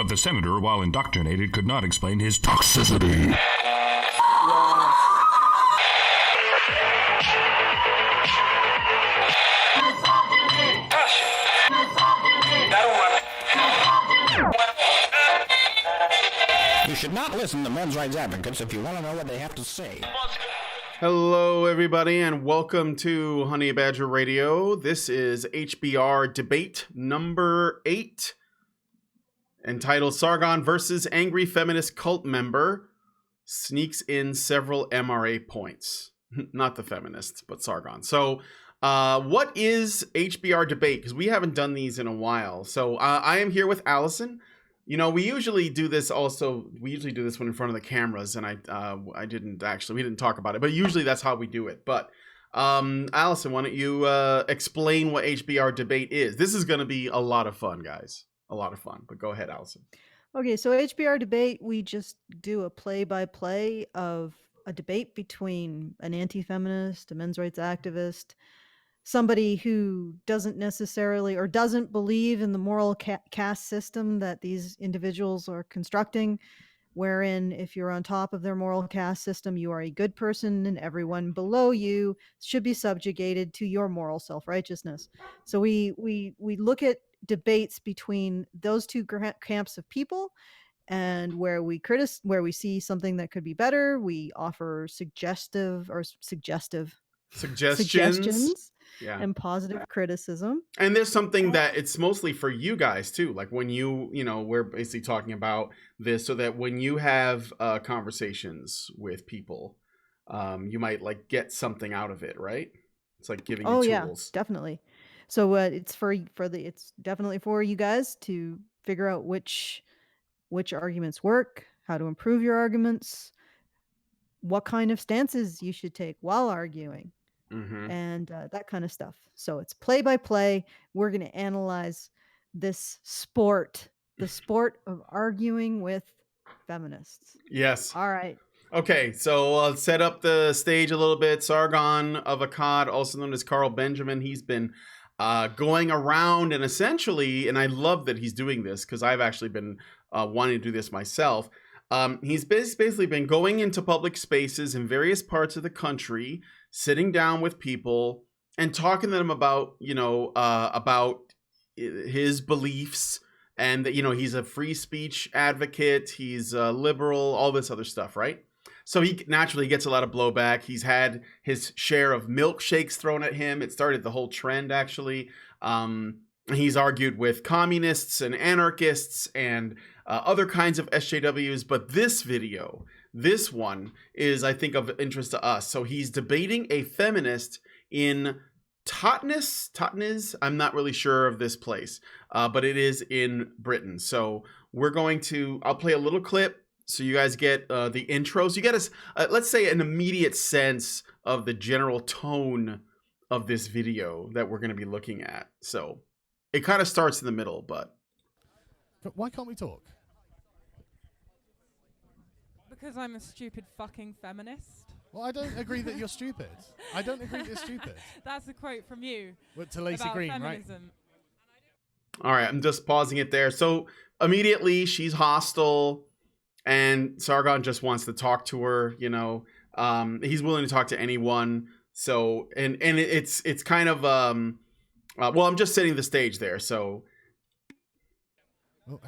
But the senator, while indoctrinated, could not explain his toxicity. You should not listen to men's rights advocates if you want to know what they have to say. Hello, everybody, and welcome to Honey Badger Radio. This is HBR Debate number 8, entitled Sargon versus Angry Feminist Cult Member Sneaks in Several MRA Points. Not the feminists, but Sargon. So, what is HBR Debate? Because we haven't done these in a while. So, I am here with Alison. You know, we usually do this when in front of the cameras, and we didn't talk about it, but usually that's how we do it. But Alison, why don't you explain what HBR Debate is? This is going to be a lot of fun, guys. A lot of fun. But go ahead, Alison. Okay, so HBR Debate, we just do a play-by-play of a debate between an anti-feminist, a men's rights activist, somebody who doesn't necessarily or doesn't believe in the moral caste system that these individuals are constructing, wherein if you're on top of their moral caste system, you are a good person and everyone below you should be subjugated to your moral self-righteousness. So we look at debates between those two camps of people, and where we see something that could be better, we offer suggestions. Yeah. And positive criticism. And there's something that it's mostly for you guys too. Like when we're basically talking about this so that when you have conversations with people, you might like get something out of it, right? It's like giving you tools. Yeah, definitely. So it's it's definitely for you guys to figure out which arguments work, how to improve your arguments, what kind of stances you should take while arguing. Mm-hmm. And that kind of stuff. So it's play by play. We're going to analyze this sport, the sport of arguing with feminists. Yes. All right. Okay, so I'll set up the stage a little bit. Sargon of Akkad, also known as Carl Benjamin, he's been going around and essentially, and I love that he's doing this because I've actually been wanting to do this myself. He's basically been going into public spaces in various parts of the country, sitting down with people and talking to them about his beliefs, and that, he's a free speech advocate, he's a liberal, all this other stuff, right? So he naturally gets a lot of blowback. He's had his share of milkshakes thrown at him. It started the whole trend, actually. He's argued with communists and anarchists and other kinds of SJWs, but this one is, I think, of interest to us. So he's debating a feminist in Totnes. I'm not really sure of this place, but it is in Britain. So I'll play a little clip so you guys get the intro. So you get us, let's say, an immediate sense of the general tone of this video that we're going to be looking at. So it kind of starts in the middle, but why can't we talk? Because I'm a stupid fucking feminist. Well, I don't agree that you're stupid. I don't agree that you're stupid. That's a quote from you. What, to Lacey Green, feminism. Right? All right, I'm just pausing it there. So immediately she's hostile, and Sargon just wants to talk to her. He's willing to talk to anyone. So and it's kind of well, I'm just setting the stage there. So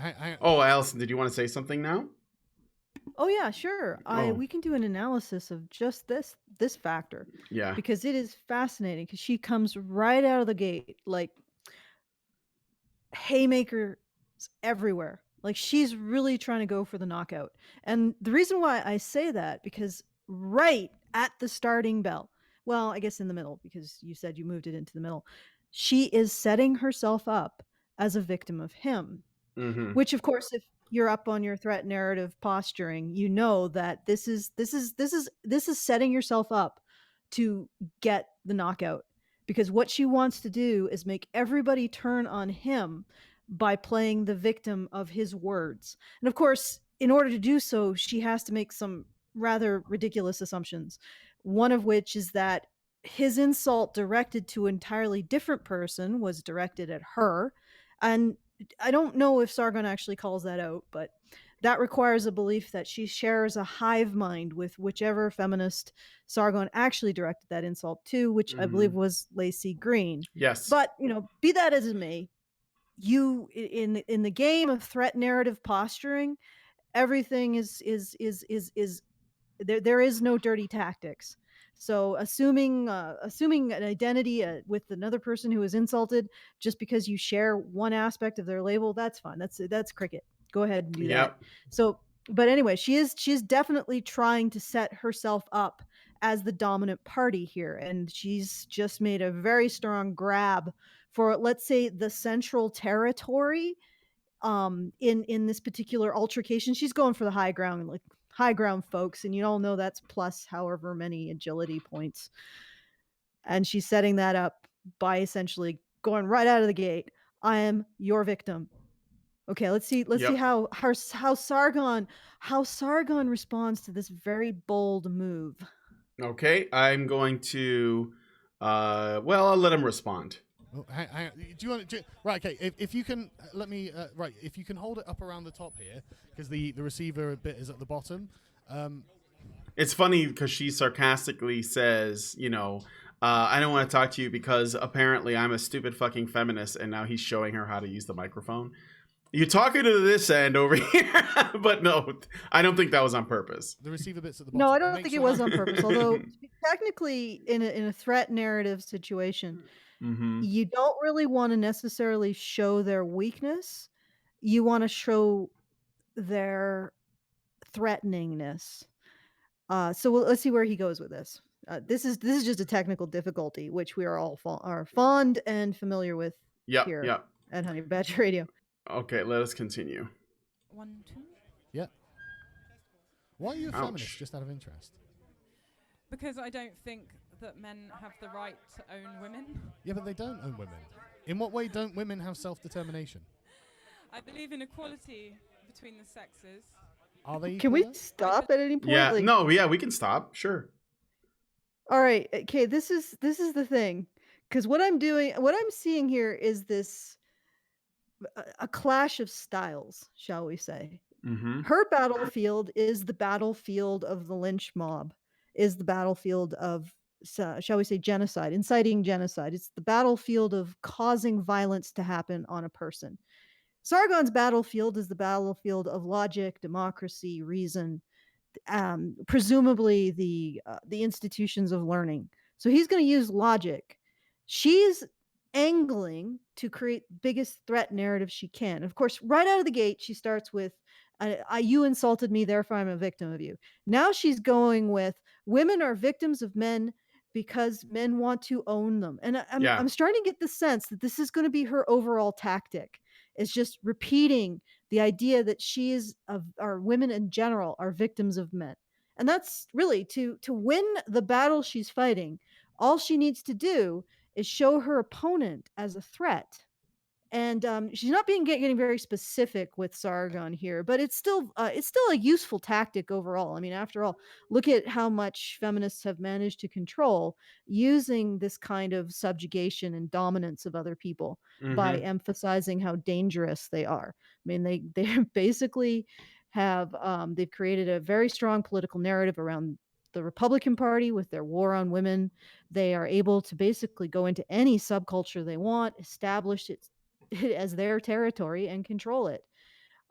Alison, did you want to say something now? Oh yeah, sure. We can do an analysis of just this factor. Yeah. Because it is fascinating, because she comes right out of the gate like haymakers everywhere. Like she's really trying to go for the knockout. And the reason why I say that, because right at the starting bell, well, I guess in the middle, because you said you moved it into the middle, she is setting herself up as a victim of him. Mm-hmm. Which, of course, if you're up on your threat narrative posturing, you know that this is setting yourself up to get the knockout, because what she wants to do is make everybody turn on him by playing the victim of his words. And of course, in order to do so, she has to make some rather ridiculous assumptions. One of which is that his insult directed to an entirely different person was directed at her. And I don't know if Sargon actually calls that out, but that requires a belief that she shares a hive mind with whichever feminist Sargon actually directed that insult to, which I believe was Lacey Green. Yes. But, be that as it may, you in the game of threat narrative posturing, everything is there is no dirty tactics. So assuming an identity with another person who is insulted just because you share one aspect of their label, that's fine. That's cricket. Go ahead and do that. So, but anyway, she is definitely trying to set herself up as the dominant party here, and she's just made a very strong grab for, let's say, the central territory in this particular altercation. She's going for the high ground, folks, and you all know that's plus however many agility points, and she's setting that up by essentially going right out of the gate. I am your victim. Okay, let's see how Sargon responds to this very bold move. Okay, I'm going to I'll let him respond. Oh, hang on. Do you want to? Right. Okay. If you can, let me. Right. If you can hold it up around the top here, because the receiver bit is at the bottom. It's funny because she sarcastically says, I don't want to talk to you because apparently I'm a stupid fucking feminist, and now he's showing her how to use the microphone. You're talking to this end over here, but no, I don't think that was on purpose. The receiver bit's at the bottom. No, I don't think it was on purpose. Although technically, in a threat narrative situation, you don't really want to necessarily show their weakness. You want to show their threateningness. So let's see where he goes with this. This is just a technical difficulty, which we are all are fond and familiar with here at Honey Badger Radio. Okay, let us continue. 1, 2. Yeah. Why are you a feminist, just out of interest? Because I don't think that men have the right to own women. Yeah, but they don't own women. In what way don't women have self-determination? I believe in equality between the sexes. Are they? Can we stop at any point? Yeah, we can stop. Sure. All right. Okay, this is the thing. Because what I'm seeing here is a clash of styles, shall we say. Her battlefield is the battlefield of the lynch mob, is the battlefield of, shall we say, genocide, inciting genocide. It's the battlefield of causing violence to happen on a person. Sargon's battlefield is the battlefield of logic, democracy, reason, presumably the institutions of learning. So he's going to use logic. She's angling to create the biggest threat narrative she can. Of course, right out of the gate, she starts with, you insulted me, therefore I'm a victim of you. Now she's going with, women are victims of men because men want to own them. And I'm starting to get the sense that this is going to be her overall tactic. It's just repeating the idea that or women in general are victims of men. And that's really, to win the battle she's fighting, all she needs to do is show her opponent as a threat. And she's not getting very specific with Sargon here, but it's still a useful tactic overall. I mean, after all, look at how much feminists have managed to control using this kind of subjugation and dominance of other people by emphasizing how dangerous they are. I mean, they basically have they've created a very strong political narrative around the Republican Party with their war on women. They are able to basically go into any subculture they want, establish it as their territory, and control it.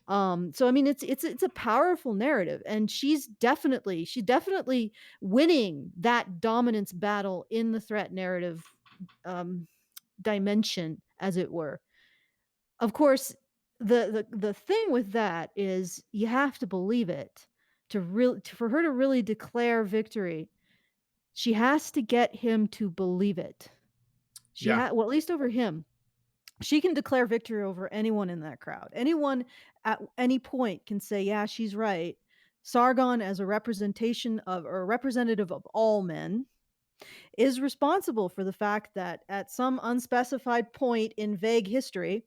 So I mean, it's a powerful narrative, and she's definitely winning that dominance battle in the threat narrative dimension, as it were. Of course, the thing with that is you have to believe it for her to really declare victory. She has to get him to believe it. Well, at least over him. She can declare victory over anyone in that crowd. Anyone at any point can say, yeah, she's right. Sargon, as a representative of all men, is responsible for the fact that at some unspecified point in vague history,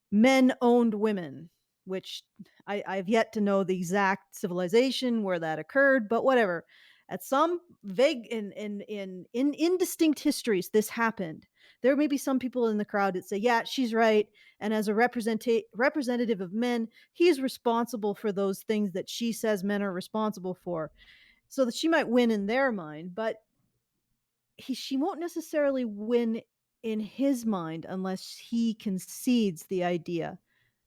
men owned women, which I've yet to know the exact civilization where that occurred, but whatever. At some vague in indistinct histories, this happened. There may be some people in the crowd that say, yeah, she's right. And as a representative of men, he's responsible for those things that she says men are responsible for. So that she might win in their mind, but she won't necessarily win in his mind unless he concedes the idea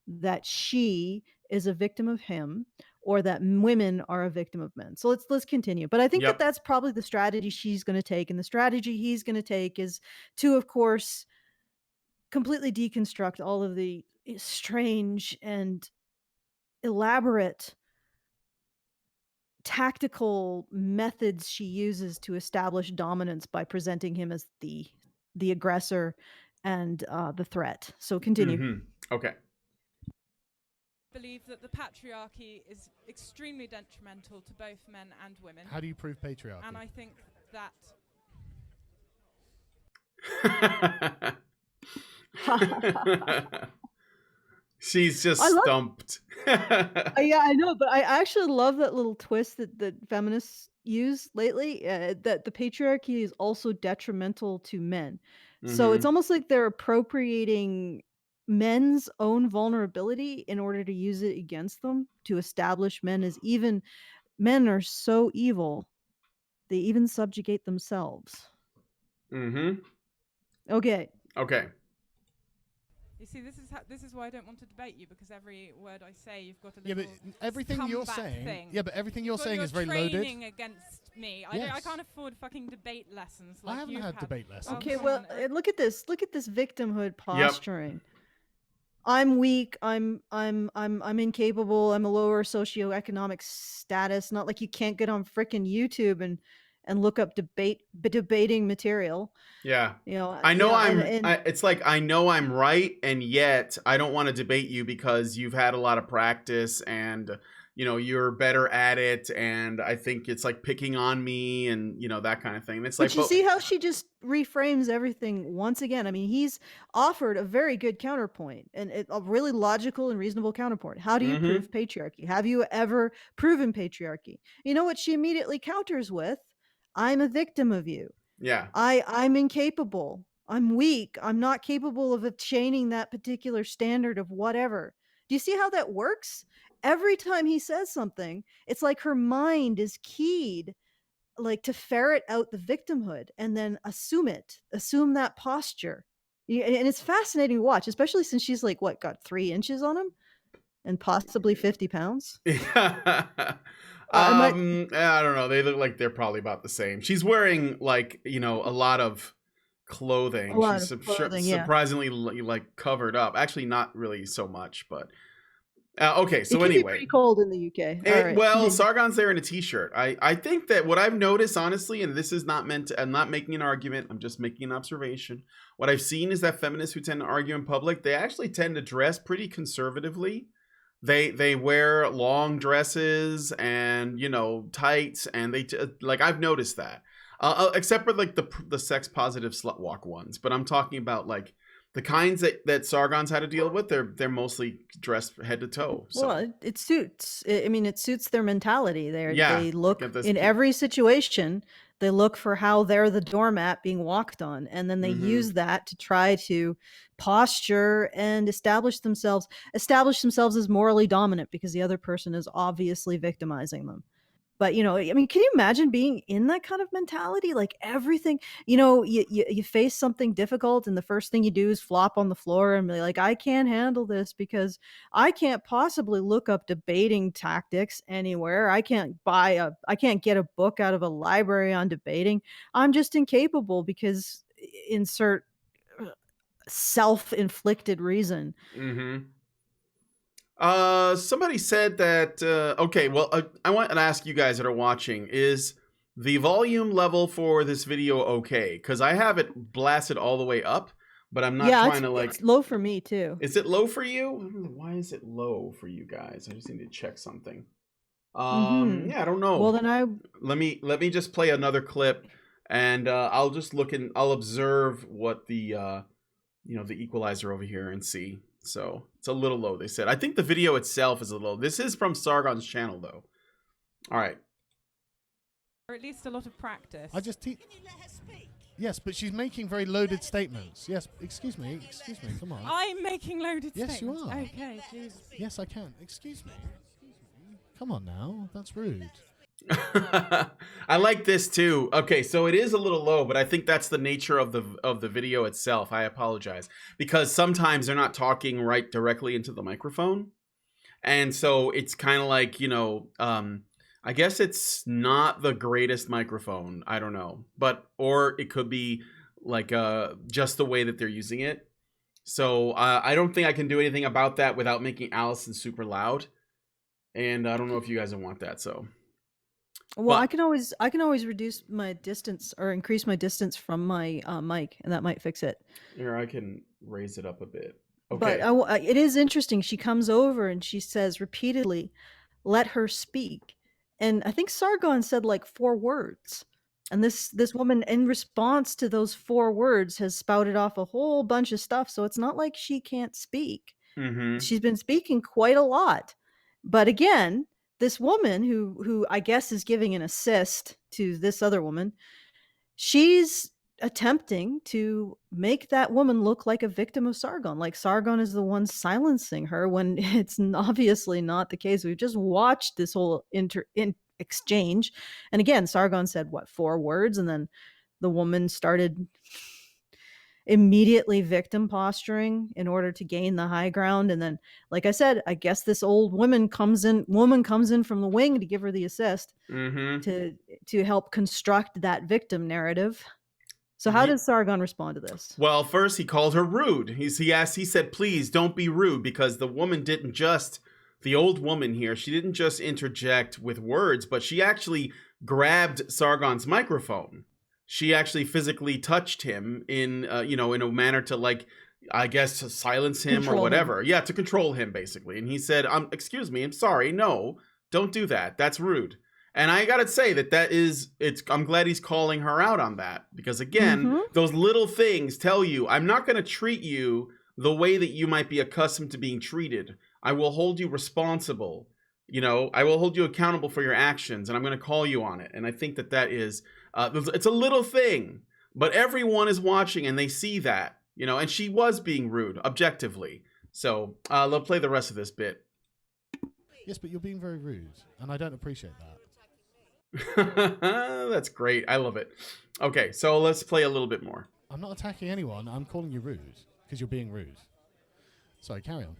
that she is a victim of him or that women are a victim of men. So let's continue. But I think that Yep. that's probably the strategy she's going to take, and the strategy he's going to take is to, of course, completely deconstruct all of the strange and elaborate tactical methods she uses to establish dominance by presenting him as the aggressor and the threat. So continue. Okay. Believe that the patriarchy is extremely detrimental to both men and women. How do you prove patriarchy? And I think that She's just stumped. Yeah, I know, but I actually love that little twist that feminists use lately, that the patriarchy is also detrimental to men. So it's almost like they're appropriating men's own vulnerability in order to use it against them, to establish men as even men are so evil, they even subjugate themselves. Okay. Okay. you see, this is why I don't want to debate you, because every word I say, you've got a Yeah, little but everything you're comeback saying. thing. Yeah, but everything you're saying You're is very loaded. training against me. I Yes. can't afford fucking debate lessons. Like I haven't you've had debate lessons. Okay, come well, on. look at this. Look at this victimhood posturing. I'm weak. I'm incapable. I'm a lower socioeconomic status. Not like you can't get on frickin' YouTube and look up debating material. Yeah. You know, I know and it's like, I know I'm right, and yet I don't want to debate you because you've had a lot of practice and, you know, you're better at it. And I think it's like picking on me and, you know, that kind of thing. And it's but like, you see how she just reframes everything once again. I mean, he's offered a very good counterpoint and a really logical and reasonable counterpoint. How do you prove patriarchy? Have you ever proven patriarchy? You know what she immediately counters with? I'm a victim of you. yeah. I'm incapable. I'm weak. I'm not capable of attaining that particular standard of whatever. Do you see how that works? Every time he says something, it's like her mind is keyed, like to ferret out the victimhood and then assume that posture. And it's fascinating to watch, especially since she's like, what, got 3 inches on him and possibly 50 pounds? I don't know. They look like they're probably about the same. She's wearing, like, you know, a lot of clothing. She's surprisingly like covered up. Actually, not really so much, but okay. So it can anyway, be pretty cold in the UK. All right. Well, Sargon's there in a t-shirt. I think that what I've noticed, honestly, and this is not meant to, I'm not making an argument, I'm just making an observation. What I've seen is that feminists who tend to argue in public, they actually tend to dress pretty conservatively. They wear long dresses and, you know, tights, and like, I've noticed that. Except for like the sex positive slut walk ones, but I'm talking about like the kinds that Sargon's had to deal with. They're mostly dressed head to toe. So. Well, it suits. I mean, it suits their mentality. They look Get this- in every situation. They look for how they're the doormat being walked on, and then they use that to try to posture and establish themselves as morally dominant because the other person is obviously victimizing them. But, you know, I mean, can you imagine being in that kind of mentality? Like everything, you know, you face something difficult and the first thing you do is flop on the floor and be like, I can't handle this because I can't possibly look up debating tactics anywhere. I can't get a book out of a library on debating. I'm just incapable because insert self-inflicted reason. Somebody said that, okay, well, I want to ask you guys that are watching, is the volume level for this video okay? Because I have it blasted all the way up, but I'm not trying to like... it's low for me too. Is it low for you? I don't know, why is it low for you guys? I just need to check something. Yeah, I don't know. Well, then let me just play another clip, and I'll just look and I'll observe what the you know, the equalizer over here and see. So it's a little low, they said. I think the video itself is a little low. This is from Sargon's channel, though. All right. Or at least a lot of practice. I just Yes, but she's making very loaded statements. Yes, excuse me, come on. I'm making loaded Yes, statements. you are. Okay, Jesus. Yes, I can. Excuse me. Come on now, that's rude. I like this too. Okay, so it is a little low, but I think that's the nature of the video itself. I apologize, because sometimes they're not talking right directly into the microphone, and so it's kind of like, you know, I guess it's not the greatest microphone. I don't know, but or it could be like just the way that they're using it. So I don't think I can do anything about that without making Alison super loud, and I don't know if you guys want that. So. Well, But- I can always reduce my distance or increase my distance from my mic, and that might fix it. Here, I can raise it up a bit. But Okay. it is interesting. She comes over and she says repeatedly, "Let her speak." And I think Sargon said like 4 words. And this woman, in response to those 4 words, has spouted off a whole bunch of stuff. So it's not like she can't speak. Mm-hmm. She's been speaking quite a lot. But again, this woman who I guess is giving an assist to this other woman, she's attempting to make that woman look like a victim of Sargon. Like Sargon is the one silencing her when it's obviously not the case. We've just watched this whole exchange. And again, Sargon said, what, 4 words? And then the woman started immediately victim posturing in order to gain the high ground. And then, like I said, I guess this old woman comes in from the wing to give her the assist to help construct that victim narrative. So how does Sargon respond to this? Well, first he called her rude. He said, please don't be rude, because the woman didn't just, the old woman here, she didn't just interject with words, but she actually grabbed Sargon's microphone. She actually physically touched him in a manner to, like, I guess, to silence him or whatever. Yeah, to control him, basically. And he said, excuse me, I'm sorry. No, don't do that. That's rude. And I got to say I'm glad he's calling her out on that, because again, those little things tell you, I'm not going to treat you the way that you might be accustomed to being treated. I will hold you responsible. I will hold you accountable for your actions, and I'm going to call you on it. And I think that is, it's a little thing, but everyone is watching and they see that, and she was being rude objectively. So let's play the rest of this bit. Yes, but you're being very rude, and I don't appreciate that. That's great. I love it. Okay, so let's play a little bit more. I'm not attacking anyone. I'm calling you rude because you're being rude. Sorry, carry on.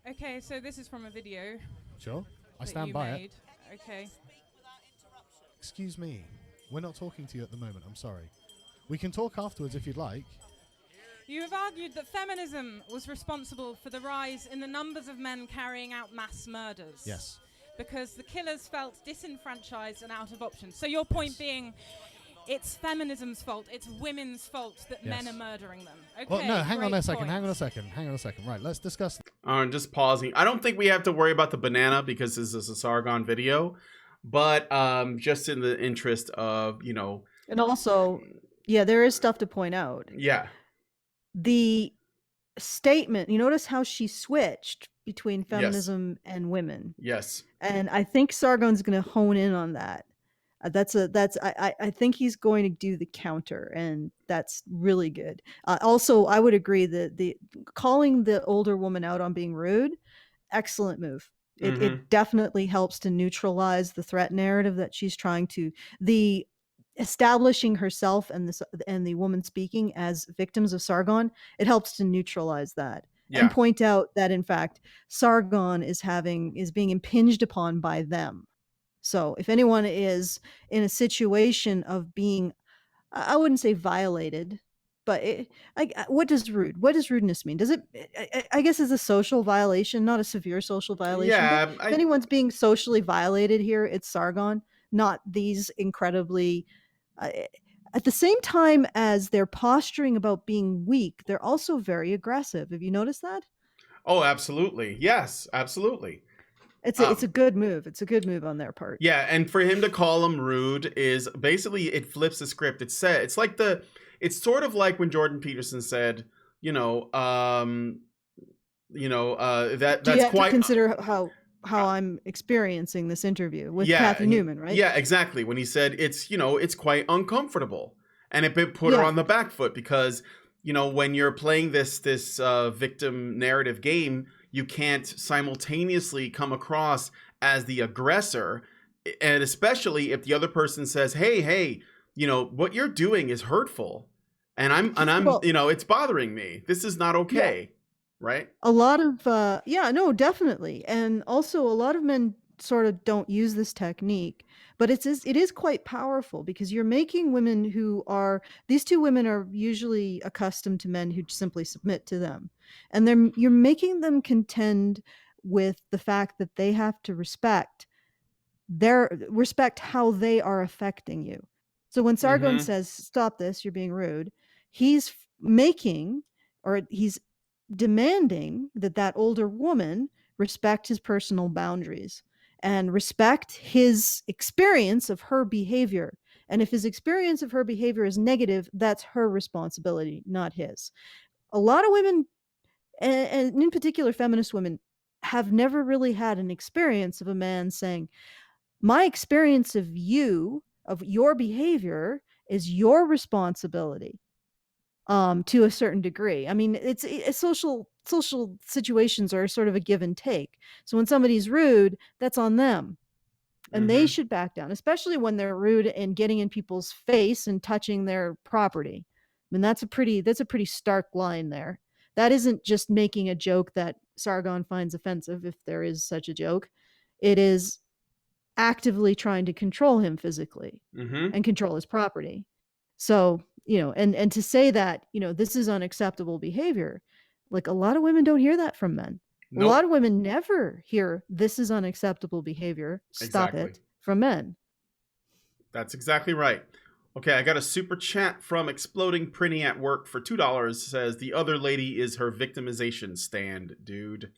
Okay, so this is from a video. Sure. I stand by it. Okay. Excuse me. We're not talking to you at the moment. I'm sorry. We can talk afterwards if you'd like. You have argued that feminism was responsible for the rise in the numbers of men carrying out mass murders. Yes. Because the killers felt disenfranchised and out of options. So your point being, it's feminism's fault, it's women's fault that men are murdering them. Okay, well, no, hang on a second. point. Right, let's discuss. Just pausing. I don't think we have to worry about the banana because this is a Sargon video, but just in the interest of, And also, yeah, there is stuff to point out. Yeah. The statement, you notice how she switched between feminism and women. Yes. And I think Sargon's going to hone in on that. I think he's going to do the counter, and that's really good. Also, I would agree that the calling the older woman out on being rude, excellent move. It definitely helps to neutralize the threat narrative that she's trying to, the establishing herself and the woman speaking as victims of Sargon. It helps to neutralize that. And point out that in fact Sargon is being impinged upon by them. So if anyone is in a situation of being, I wouldn't say violated, but what does rudeness mean? Does it? I guess it's a social violation, not a severe social violation. Yeah. If anyone's being socially violated here, it's Sargon, not these incredibly. At the same time as they're posturing about being weak, they're also very aggressive. Have you noticed that? Oh, absolutely. Yes, absolutely. It's a good move. It's a good move on their part. Yeah, and for him to call him rude is basically, it flips the script. It's sort of like when Jordan Peterson said, that's Do you have quite to consider how how I'm experiencing this interview with Yeah, Kathy Newman, right? Yeah, exactly. When he said it's, it's quite uncomfortable, and it put her Yeah. on the back foot because, when you're playing this victim narrative game, you can't simultaneously come across as the aggressor, and especially if the other person says, "Hey, what you're doing is hurtful, and I'm Well, it's bothering me. This is not okay." Right? a lot of no, definitely. And also a lot of men sort of don't use this technique, but it is quite powerful because you're making women these two women are usually accustomed to men who simply submit to them. And you're making them contend with the fact that they have to respect how they are affecting you. So when Sargon says, "Stop this, you're being rude," he's making, or he's demanding that older woman respect his personal boundaries and respect his experience of her behavior. And if his experience of her behavior is negative, that's her responsibility, not his. A lot of women, and in particular feminist women, have never really had an experience of a man saying, "My experience of your behavior, is your responsibility." To a certain degree. I mean, it's social situations are sort of a give and take. So when somebody's rude, that's on them, and they should back down, especially when they're rude and getting in people's face and touching their property. I mean, that's a pretty stark line there. That isn't just making a joke that Sargon finds offensive, if there is such a joke. It is actively trying to control him physically and control his property. So, and to say that, this is unacceptable behavior, like a lot of women don't hear that from men. Nope. A lot of women never hear "this is unacceptable behavior, stop it," from men. That's exactly right. Okay, I got a super chat from Exploding Prinny at Work for $2. Says the other lady is her victimization stand, dude.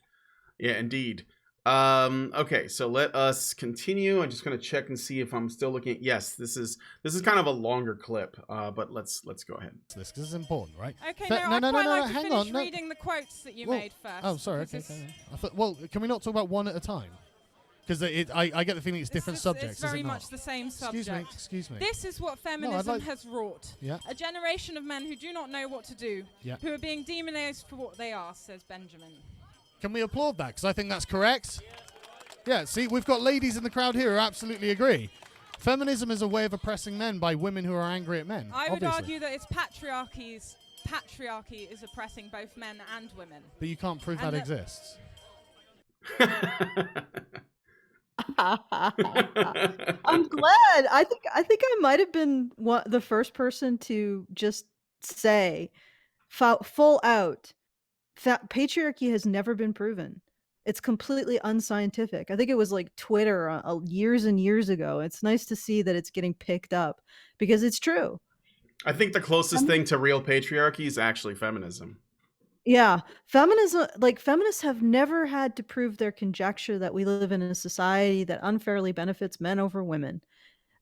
Yeah, indeed. Okay, so let us continue. I'm just gonna check and see if I'm still looking at, yes, this is kind of a longer clip, but let's go ahead. This is important, right? Okay, I'd quite like to finish reading the quotes that you made first. Oh, sorry. Okay. I thought, well, can we not talk about one at a time? Because I get the feeling it's different subjects. It's very much the same subject. Excuse me. This is what feminism has wrought. Yeah. A generation of men who do not know what to do, yeah. who are being demonized for what they are, says Benjamin. Can we applaud that? Because I think that's correct. Yeah, see, we've got ladies in the crowd here who absolutely agree. Feminism is a way of oppressing men by women who are angry at men. I would argue that it's patriarchy is oppressing both men and women. But you can't prove that exists. I'm glad. I think I might have been the first person to just say full out, patriarchy has never been proven. It's completely unscientific. I think it was like Twitter years and years ago. It's nice to see that it's getting picked up because it's true. I think the closest thing to real patriarchy is actually feminism. Yeah, feminists have never had to prove their conjecture that we live in a society that unfairly benefits men over women.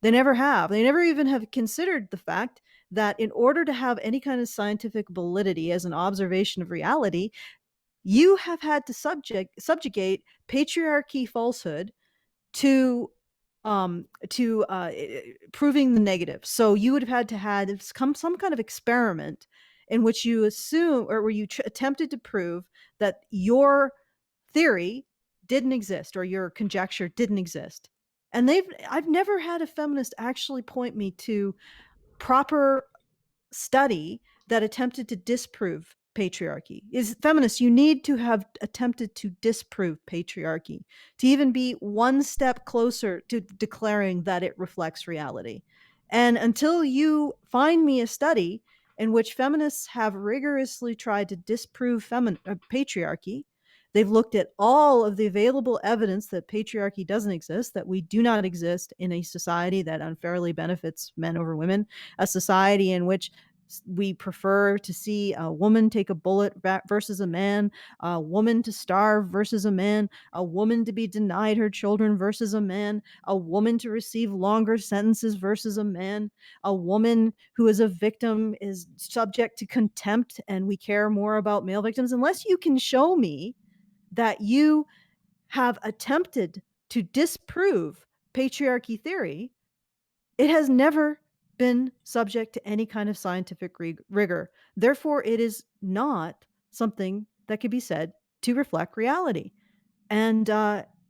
They never have. They never even have considered the fact that in order to have any kind of scientific validity as an observation of reality, you have had to subjugate patriarchy falsehood to proving the negative. So you would have had to have some kind of experiment in which you assume, or where you attempted to prove that your theory didn't exist or your conjecture didn't exist. And I've never had a feminist actually point me to proper study that attempted to disprove patriarchy. Feminists, you need to have attempted to disprove patriarchy to even be one step closer to declaring that it reflects reality. And until you find me a study in which feminists have rigorously tried to disprove patriarchy, they've looked at all of the available evidence that patriarchy doesn't exist, that we do not exist in a society that unfairly benefits men over women, a society in which we prefer to see a woman take a bullet versus a man, a woman to starve versus a man, a woman to be denied her children versus a man, a woman to receive longer sentences versus a man, a woman who is a victim is subject to contempt, and we care more about male victims. Unless you can show me that you have attempted to disprove patriarchy theory, it has never been subject to any kind of scientific rigor. Therefore, it is not something that could be said to reflect reality. And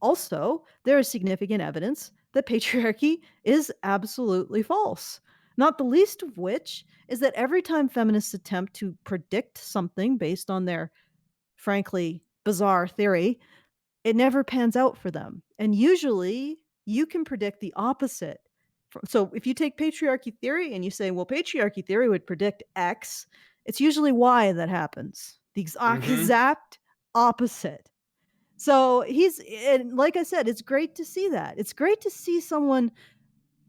also, there is significant evidence that patriarchy is absolutely false. Not the least of which is that every time feminists attempt to predict something based on their, frankly, bizarre theory, it never pans out for them. And usually, you can predict the opposite. So if you take patriarchy theory and you say, well, patriarchy theory would predict X, it's usually Y that happens. The exact opposite. So and like I said, it's great to see that. It's great to see someone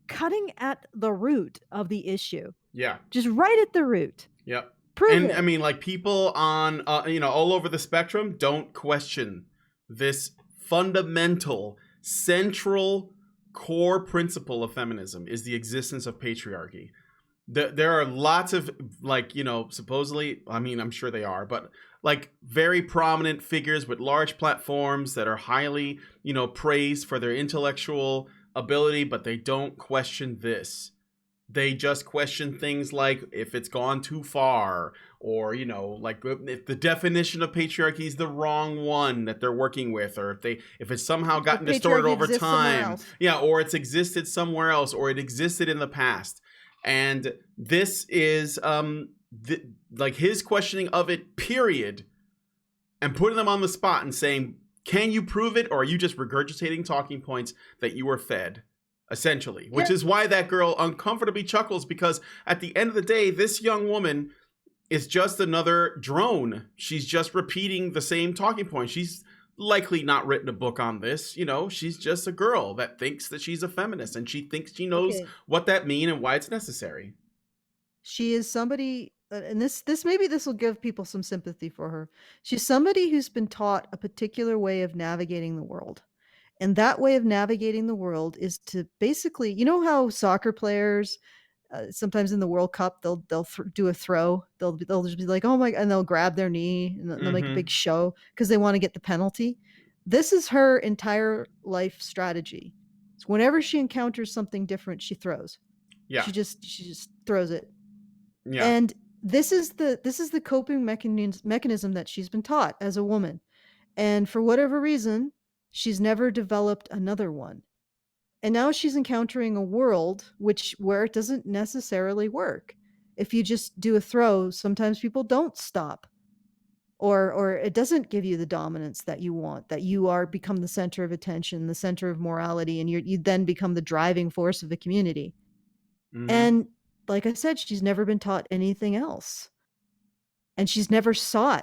cutting at the root of the issue. Yeah. Just right at the root. Yep. Prove it. I mean, like, people on, all over the spectrum don't question this fundamental, central, core principle of feminism is the existence of patriarchy. There are lots of, like, supposedly, I mean, I'm sure they are, but like very prominent figures with large platforms that are highly, praised for their intellectual ability, but they don't question this. They just question things like if it's gone too far, or, like if the definition of patriarchy is the wrong one that they're working with, or if it's somehow gotten distorted over time. Yeah, or it's existed somewhere else, or it existed in the past. And this is like his questioning of it, period, and putting them on the spot and saying, can you prove it, or are you just regurgitating talking points that you were fed? Essentially, which is why that girl uncomfortably chuckles, because at the end of the day, this young woman is just another drone. She's just repeating the same talking point. She's likely not written a book on this. She's just a girl that thinks that she's a feminist, and she thinks she knows what that means and why it's necessary. She is somebody, and maybe this will give people some sympathy for her. She's somebody who's been taught a particular way of navigating the world. And that way of navigating the world is to basically, how soccer players, sometimes in the World Cup, they'll do a throw. They'll just be like, oh my, and they'll grab their knee and they'll make a big show because they want to get the penalty. This is her entire life strategy. So whenever she encounters something different, she throws. Yeah. She just throws it. Yeah. And this is the coping mechanism that she's been taught as a woman. And for whatever reason, she's never developed another one. And now she's encountering a world where it doesn't necessarily work. If you just do a throw, sometimes people don't stop. Or it doesn't give you the dominance that you want, that you become the center of attention, the center of morality, and you then become the driving force of the community. Mm-hmm. And like I said, she's never been taught anything else. And she's never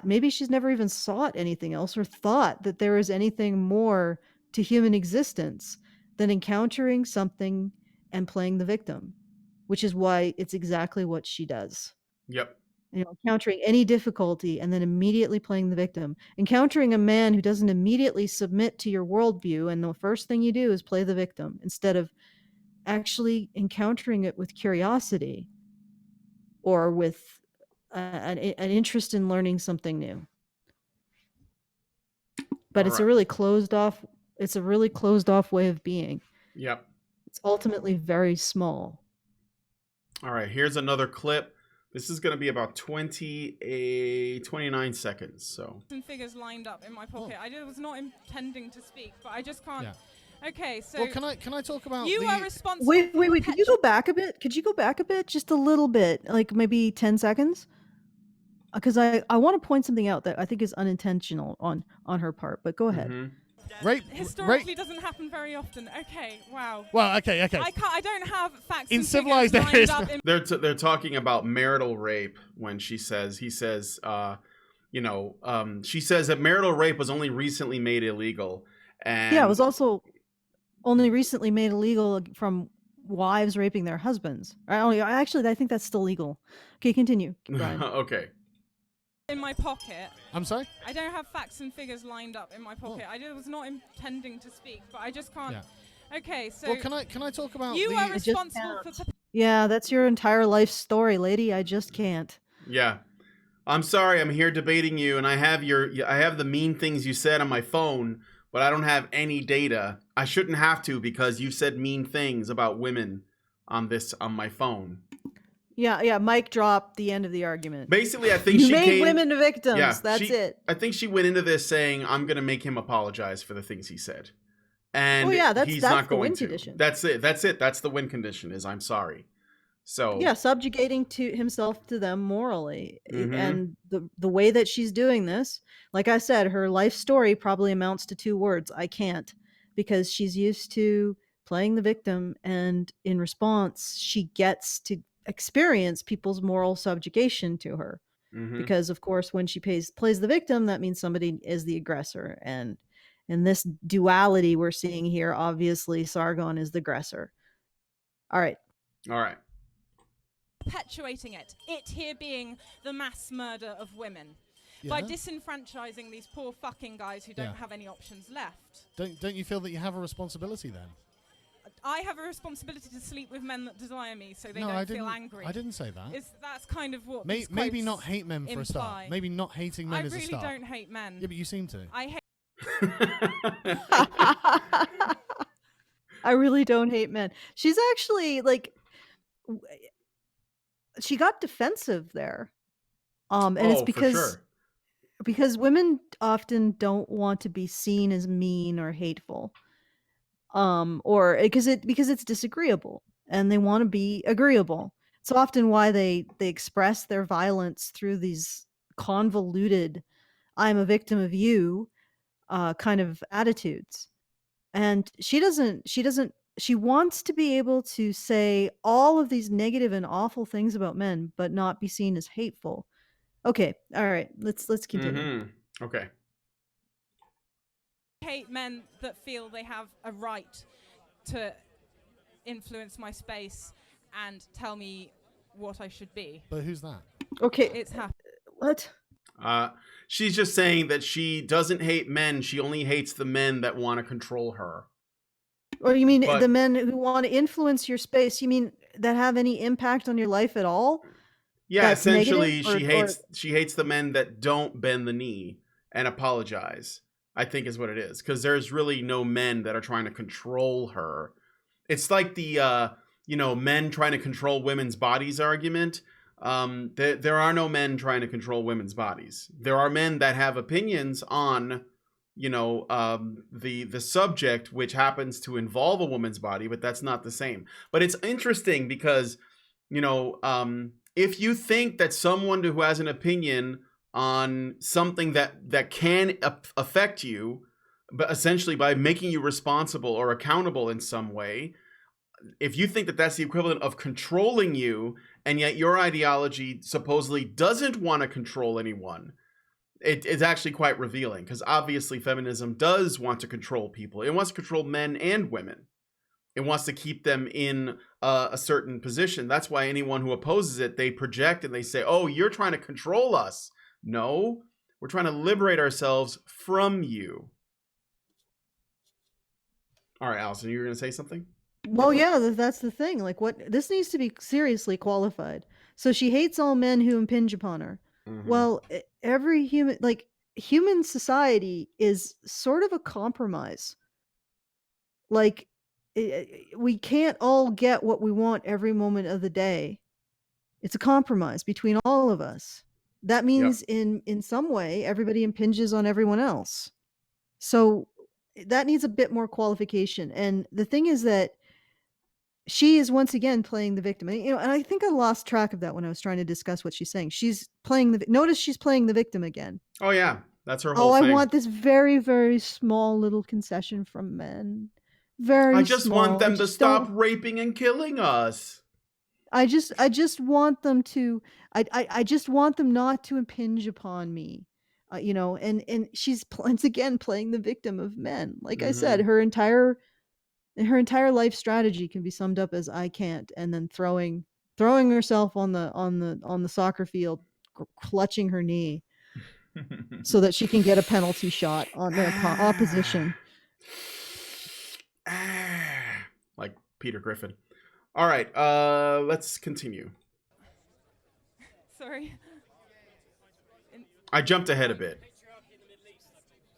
maybe she's never even sought anything else or thought that there is anything more to human existence than encountering something and playing the victim, which is why it's exactly what she does. Yep. Encountering any difficulty and then immediately playing the victim. Encountering a man who doesn't immediately submit to your worldview, and the first thing you do is play the victim instead of actually encountering it with curiosity or with an interest in learning something new. But it's a really closed off way of being. Yep. It's ultimately very small. All right, here's another clip. This is going to be about 29 seconds. So some figures lined up in my pocket. I was not intending to speak, but I just can't. Yeah. Okay, so well, can I talk about you are responsible? Wait. Could you go back a bit? Just a little bit, like maybe 10 seconds? Because I want to point something out that I think is unintentional on her part. But go ahead. Mm-hmm. Historically doesn't happen very often. Okay, wow. Well, okay. I don't have facts in and civilized figures areas. They're talking about marital rape when he says, she says that marital rape was only recently made illegal. And yeah, it was also only recently made illegal from wives raping their husbands. Actually, I think that's still legal. Okay, continue, Brian. Okay. In my pocket. I'm sorry? I don't have facts and figures lined up in my pocket. I was not intending to speak, but I just can't. Yeah. Okay, so well, can I talk about you are responsible for yeah, that's your entire life story, lady. I just can't. Yeah. I'm sorry, I'm here debating you, and I have the mean things you said on my phone, but I don't have any data. I shouldn't have to because you said mean things about women on my phone. Yeah, Mike dropped the end of the argument. Basically, I think you she made women victims. Yeah, That's it. I think she went into this saying, I'm going to make him apologize for the things he said. And he's not going win to. Condition. That's it. That's the win condition is I'm sorry. So yeah, subjugating to himself to them morally. And the way that she's doing this, like I said, her life story probably amounts to 2 words. I can't, because she's used to playing the victim, and in response, she gets to experience people's moral subjugation to her. Because of course, when she plays the victim, that means somebody is the aggressor. And in this duality we're seeing here, obviously Sargon is the aggressor. All right. Perpetuating it here being the mass murder of women by disenfranchising these poor fucking guys who don't have any options left. Don't you feel that you have a responsibility then? I have a responsibility to sleep with men that desire me, so they don't feel angry. I didn't say that. That's kind of what maybe not hate men for a start. Maybe not hating men as a start. I really don't hate men. Yeah, but you seem to. I hate. I really don't hate men. She's actually like, she got defensive there, and it's because women often don't want to be seen as mean or hateful, or because it's disagreeable, and they want to be agreeable. It's often why they express their violence through these convoluted "I'm a victim of you" kind of attitudes. And she wants to be able to say all of these negative and awful things about men, but not be seen as hateful. Okay, all right, let's continue. Okay. I hate men that feel they have a right to influence my space and tell me what I should be. But who's that? Okay, it's happened. What? She's just saying that she doesn't hate men. She only hates the men that want to control her. Or you mean the men who want to influence your space? You mean that have any impact on your life at all? Yeah, that's essentially she hates the men that don't bend the knee and apologize, I think is what it is. Because there's really no men that are trying to control her. It's like the men trying to control women's bodies argument. There are no men trying to control women's bodies. There are men that have opinions on the subject, which happens to involve a woman's body, but that's not the same. But it's interesting because if you think that someone who has an opinion on something that can affect you, but essentially by making you responsible or accountable in some way, if you think that that's the equivalent of controlling you, and yet your ideology supposedly doesn't want to control anyone, it's actually quite revealing, because obviously feminism does want to control people. It wants to control men and women. It wants to keep them in a certain position. That's why anyone who opposes it, they project and they say, oh, you're trying to control us. No, we're trying to liberate ourselves from you. All right, Alison, you were going to say something? Well, yeah, that's the thing. Like, this needs to be seriously qualified. So she hates all men who impinge upon her. Well, every human society is sort of a compromise. Like, we can't all get what we want every moment of the day. It's a compromise between all of us. That means in some way, everybody impinges on everyone else. So that needs a bit more qualification. And the thing is that she is once again playing the victim. And I think I lost track of that when I was trying to discuss what she's saying. She's playing notice she's playing the victim again. Oh yeah, that's her whole thing. I want this very, very small little concession from men. I just want them to stop raping and killing us. I just want them to. I just want them not to impinge upon me. And she's once again playing the victim of men. Like I said, her entire life strategy can be summed up as "I can't," and then throwing herself on the soccer field, clutching her knee, so that she can get a penalty shot on the opposition. Like Peter Griffin. All right, let's continue. Sorry. I jumped ahead a bit.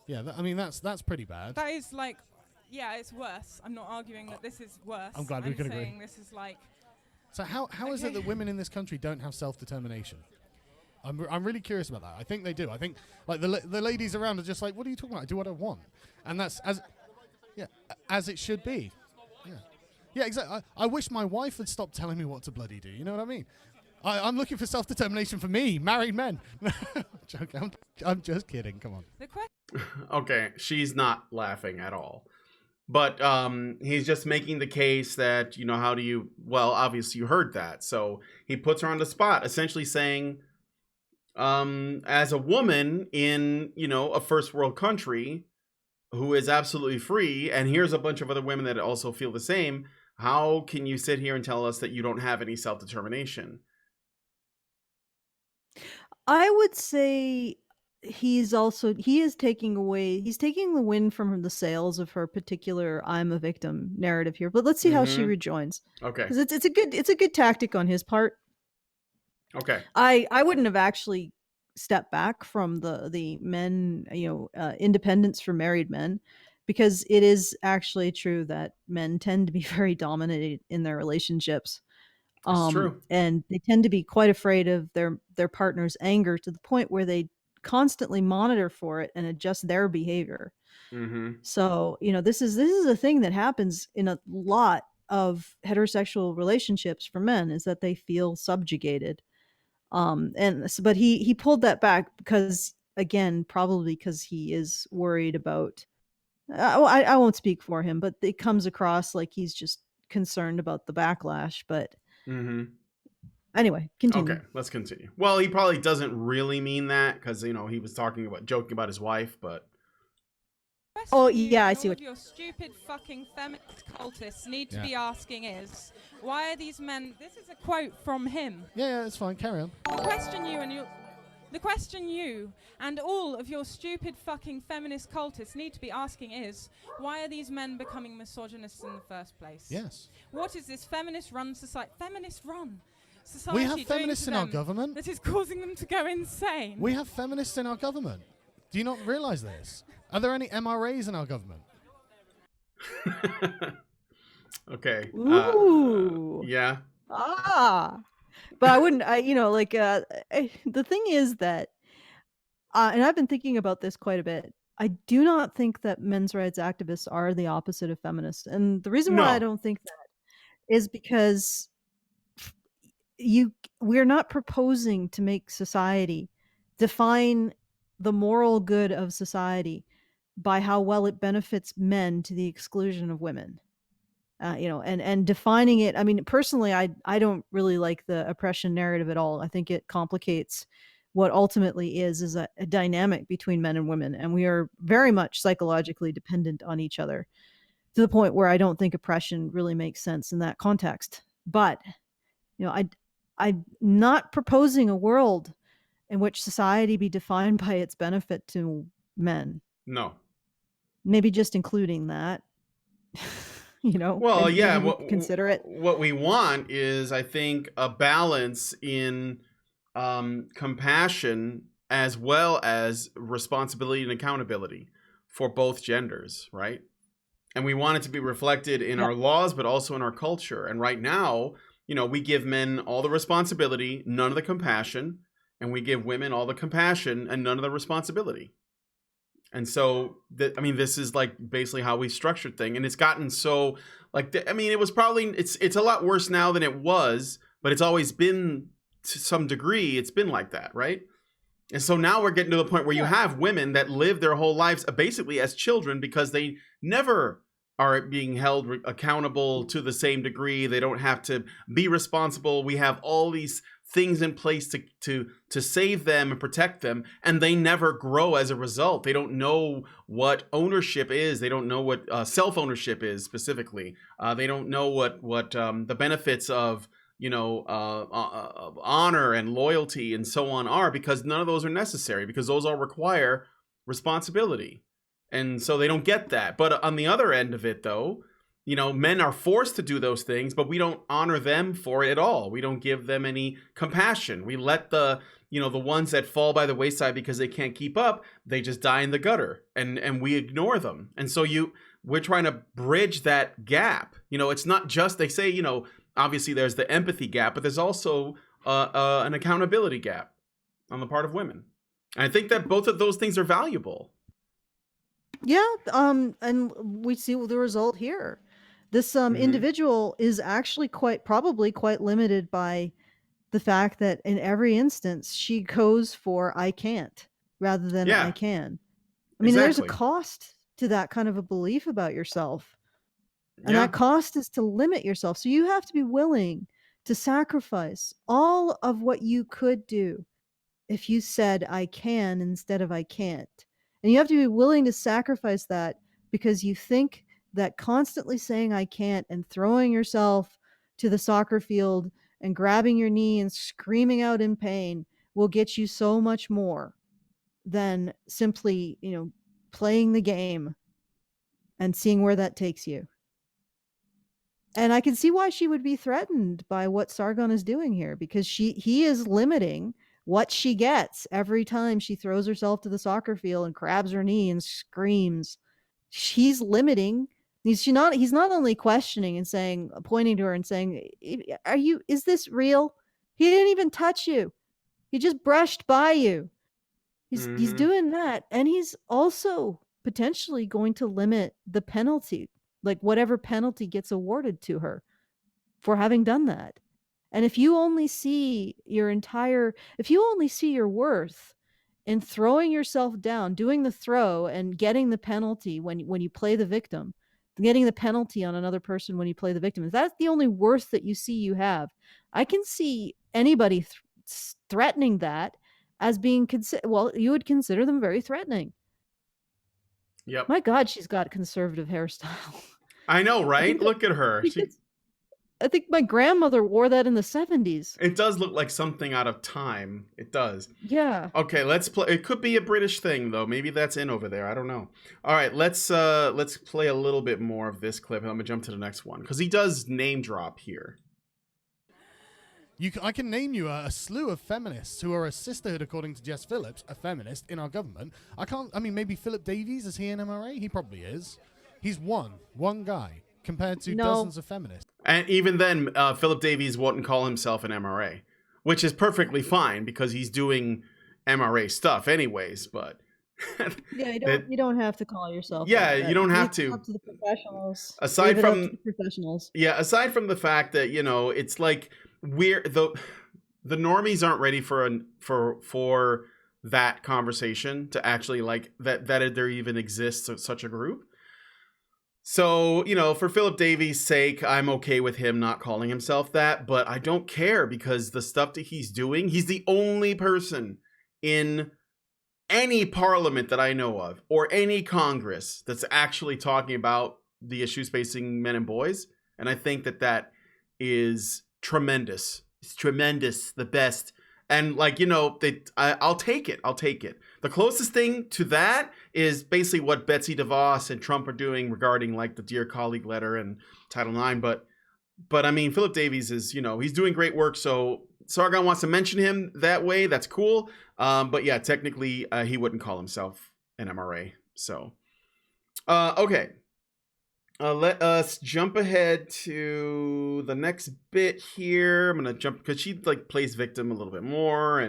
Yeah, I mean, that's pretty bad. That is like, yeah, it's worse. I'm not arguing that this is worse. I'm glad we can agree. saying this is like... So how is it that women in this country don't have self-determination? I'm really curious about that. I think they do. I think like the ladies around are just like, what are you talking about? I do what I want, and that's as it should be. Yeah, exactly. I wish my wife would stop telling me what to bloody do. You know what I mean? I'm looking for self-determination for me, married men. Joking. I'm just kidding. Come on. Okay, she's not laughing at all. But he's just making the case that, how do you... Well, obviously you heard that. So he puts her on the spot, essentially saying, as a woman in, a first world country who is absolutely free, and here's a bunch of other women that also feel the same, how can you sit here and tell us that you don't have any self-determination? I would say he is taking the win from the sails of her particular "I'm a victim" narrative here. But let's see how she rejoins. Okay. Because it's a good tactic on his part. Okay. I wouldn't have actually stepped back from the men, independence for married men, because it is actually true that men tend to be very dominated in their relationships. It's true. And they tend to be quite afraid of their partner's anger to the point where they constantly monitor for it and adjust their behavior. Mm-hmm. So, this is a thing that happens in a lot of heterosexual relationships for men, is that they feel subjugated. But he pulled that back because, again, probably because he is worried about, I won't speak for him, but it comes across like he's just concerned about the backlash. But anyway, continue. Okay, let's continue. Well, he probably doesn't really mean that, because he was joking about his wife, but... Oh yeah, I see what your stupid fucking feminist cultists need to be asking is, why are these men... This is a quote from him. Yeah, it's fine. Carry on. The question you and all of your stupid fucking feminist cultists need to be asking is, why are these men becoming misogynists in the first place? Yes. What is this feminist-run society? Feminist-run society. We have feminists in our government. That is causing them to go insane. We have feminists in our government. Do you not realize this? Are there any MRAs in our government? Okay. Ooh. Yeah. But I wouldn't, the thing is that, and I've been thinking about this quite a bit, I do not think that men's rights activists are the opposite of feminists. And the reason why I don't think that is because we're not proposing to make society define the moral good of society by how well it benefits men to the exclusion of women. And defining it. I mean, personally, I don't really like the oppression narrative at all. I think it complicates what ultimately is a dynamic between men and women. And we are very much psychologically dependent on each other, to the point where I don't think oppression really makes sense in that context. But, I'm not proposing a world in which society be defined by its benefit to men. No. Maybe just including that. Well, consider it. What we want is, I think, a balance in compassion as well as responsibility and accountability for both genders, right? And we want it to be reflected in our laws, but also in our culture. And right now, we give men all the responsibility, none of the compassion, and we give women all the compassion and none of the responsibility. And so, this is like basically how we structured thing. And it's gotten so it was probably, it's a lot worse now than it was, but it's always been, to some degree, it's been like that, right? And so now we're getting to the point where you have women that live their whole lives basically as children, because they never are being held accountable to the same degree. They don't have to be responsible. We have all these things in place to save them and protect them, and they never grow as a result. They don't know what ownership is. They don't know what self-ownership is specifically. They don't know what the benefits of honor and loyalty and so on are, because none of those are necessary, because those all require responsibility. And so they don't get that. But on the other end of it, though, men are forced to do those things, but we don't honor them for it at all. We don't give them any compassion. We let the ones that fall by the wayside because they can't keep up, they just die in the gutter, and we ignore them. And so we're trying to bridge that gap. It's not just, they say, obviously there's the empathy gap, but there's also an accountability gap on the part of women. And I think that both of those things are valuable. Yeah, and we see the result here. This individual is actually probably quite limited by the fact that in every instance she goes for I can't rather than I can. I mean, there's a cost to that kind of a belief about yourself. And that cost is to limit yourself. So you have to be willing to sacrifice all of what you could do if you said I can instead of I can't. And you have to be willing to sacrifice that because you think that constantly saying I can't and throwing yourself to the soccer field and grabbing your knee and screaming out in pain will get you so much more than simply, playing the game and seeing where that takes you. And I can see why she would be threatened by what Sargon is doing here, because he is limiting what she gets every time she throws herself to the soccer field and grabs her knee and screams. He's limiting. He's not only questioning and saying, pointing to her and saying, is this real? He didn't even touch you. He just brushed by you. He's doing that. And he's also potentially going to limit the penalty, like whatever penalty gets awarded to her for having done that. And if you only see your worth in throwing yourself down, doing the throw and getting the penalty when you play the victim, getting the penalty on another person when you play the victim, if that's the only worth that you see you have, I can see anybody threatening that as being you would consider them very threatening. Yep. My God, she's got conservative hairstyle. I know, right? Look at her. I think my grandmother wore that in the 70s. It does look like something out of time. It does. Yeah. Okay, let's play. It could be a British thing, though. Maybe that's in over there. I don't know. All right, let's play a little bit more of this clip. I'm gonna jump to the next one because he does name drop here. I can name you a slew of feminists who are a sisterhood, according to Jess Phillips, a feminist in our government. Maybe Philip Davies, is he an MRA? He probably is. He's one guy compared to dozens of feminists. And even then, Philip Davies wouldn't call himself an MRA, which is perfectly fine because he's doing MRA stuff anyways, but... you don't have to call yourself that. You don't have to. Up to the professionals. Aside from the professionals. Yeah, aside from the fact that, it's like the normies aren't ready for that conversation to actually like that there even exists such a group. So, for Philip Davies' sake, I'm okay with him not calling himself that, but I don't care because the stuff that he's doing, he's the only person in any parliament that I know of or any Congress that's actually talking about the issues facing men and boys. And I think that is tremendous. It's tremendous, the best. And I'll take it. The closest thing to that is basically what Betsy DeVos and Trump are doing regarding like the Dear Colleague letter and Title IX. But I mean, Philip Davies is, he's doing great work. So Sargon wants to mention him that way. That's cool. But yeah, technically he wouldn't call himself an MRA. So, okay. Let us jump ahead to the next bit here. I'm going to jump because she plays victim a little bit more,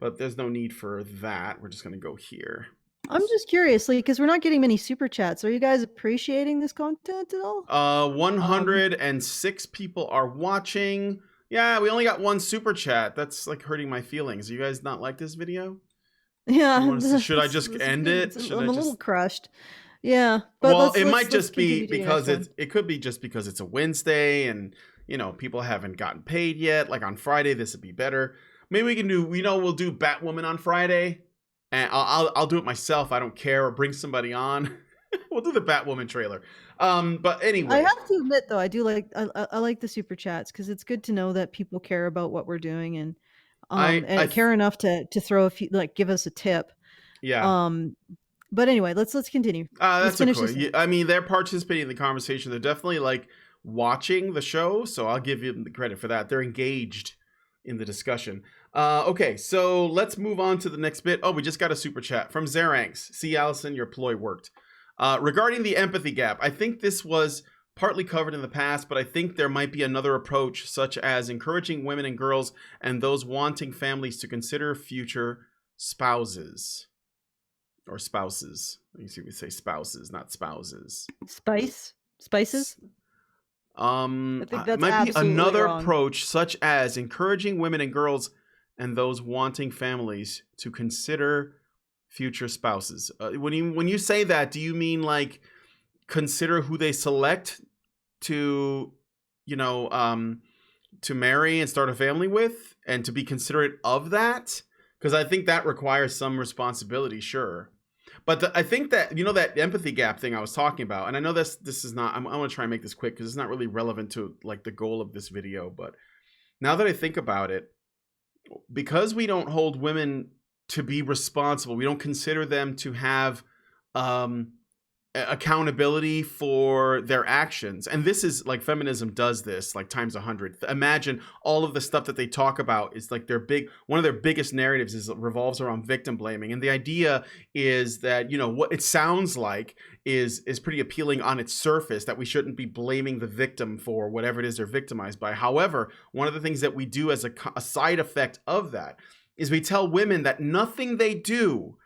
but there's no need for that. We're just going to go here. I'm just curious, because we're not getting many super chats. Are you guys appreciating this content at all? 106 people are watching. Yeah, we only got one super chat. That's hurting my feelings. You guys not like this video? Yeah. Should I just end it? I'm a little crushed. Yeah, but it might just be because it could be just because it's a Wednesday and people haven't gotten paid yet. Like on Friday, this would be better. Maybe we can do we'll do Batwoman on Friday, and I'll do it myself. I don't care, or bring somebody on. We'll do the Batwoman trailer. But anyway, I have to admit though, I do I like the super chats because it's good to know that people care about what we're doing and I care enough to throw a few, give us a tip. Yeah. But anyway, let's continue. Let's That's finish okay. this. I mean, they're participating in the conversation. They're definitely like watching the show, so I'll give them the credit for that. They're engaged in the discussion. Okay, so let's move on to the next bit. Oh, we just got a super chat from Zeranx. See, Alison, your ploy worked. Regarding the empathy gap, I think this was partly covered in the past, but I think there might be another approach, such as encouraging women and girls and those wanting families to consider future spouses. Or spouses. You see, we say spouses, not spouses. Spices? I think that's might be absolutely another wrong. approach, such as encouraging women and girls and those wanting families to consider future spouses. When you say that, do you mean like consider who they select to, to marry and start a family with, and to be considerate of that? Because I think that requires some responsibility, sure. But I think that, that empathy gap thing I was talking about, and I know this is not, I'm going to try and make this quick because it's not really relevant to like the goal of this video. But now that I think about it, because we don't hold women to be responsible, we don't consider them to have accountability for their actions. And this is like feminism does this like times 100. Imagine all of the stuff that they talk about is like one of their biggest narratives is revolves around victim blaming. And the idea is that, what it sounds like is pretty appealing on its surface, that we shouldn't be blaming the victim for whatever it is they're victimized by. However, one of the things that we do as a side effect of that is we tell women that nothing they do,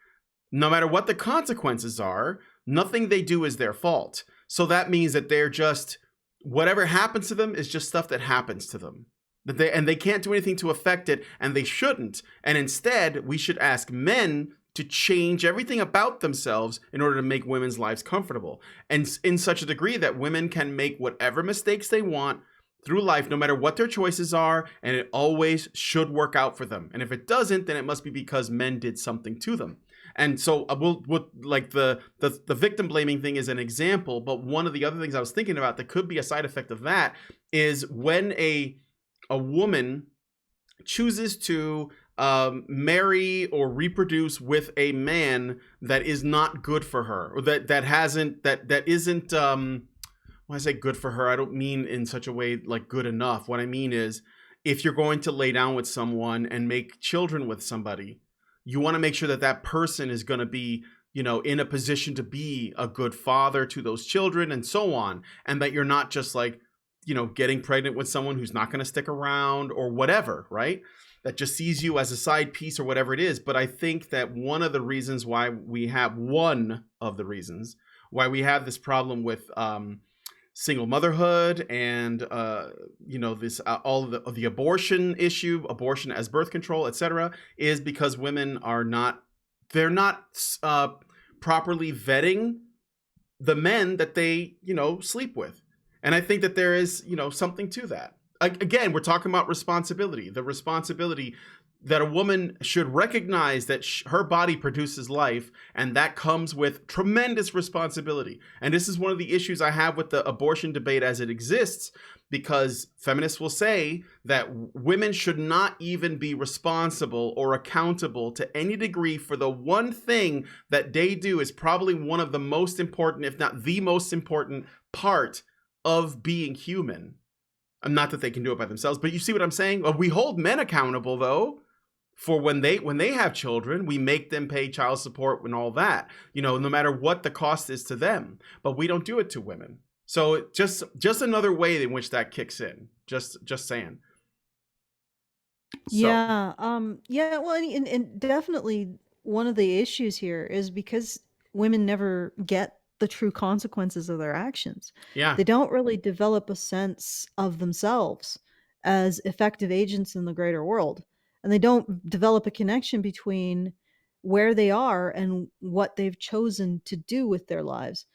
no matter what the consequences are, nothing they do is their fault. So that means that they're just, whatever happens to them is just stuff that happens to them. And they can't do anything to affect it, and they shouldn't. And instead, we should ask men to change everything about themselves in order to make women's lives comfortable. And in such a degree that women can make whatever mistakes they want through life, no matter what their choices are, and it always should work out for them. And if it doesn't, then it must be because men did something to them. And so we'll like the victim blaming thing is an example, but one of the other things I was thinking about that could be a side effect of that is when a woman chooses to marry or reproduce with a man that is not good for her, or that isn't when I say good for her, I don't mean in such a way like good enough. What I mean is, if you're going to lay down with someone and make children with somebody, you want to make sure that that person is going to be, in a position to be a good father to those children and so on. And that you're not just like, getting pregnant with someone who's not going to stick around or whatever, right? That just sees you as a side piece or whatever it is. But I think that one of the reasons why we have this problem with single motherhood and this all of the abortion issue, abortion as birth control, etc., is because women are not properly vetting the men that they sleep with. And I think that there is something to that. Again, we're talking about responsibility, the responsibility that a woman should recognize that her body produces life, and that comes with tremendous responsibility. And this is one of the issues I have with the abortion debate as it exists, because feminists will say that women should not even be responsible or accountable to any degree for the one thing that they do is probably one of the most important, if not the most important part of being human. Not that they can do it by themselves, but you see what I'm saying? We hold men accountable, though, for when they have children. We make them pay child support and all that, no matter what the cost is to them. But we don't do it to women. So just another way in which that kicks in. Just saying. So. Yeah. Well, and definitely one of the issues here is because women never get the true consequences of their actions. Yeah. They don't really develop a sense of themselves as effective agents in the greater world. And they don't develop a connection between where they are and what they've chosen to do with their lives.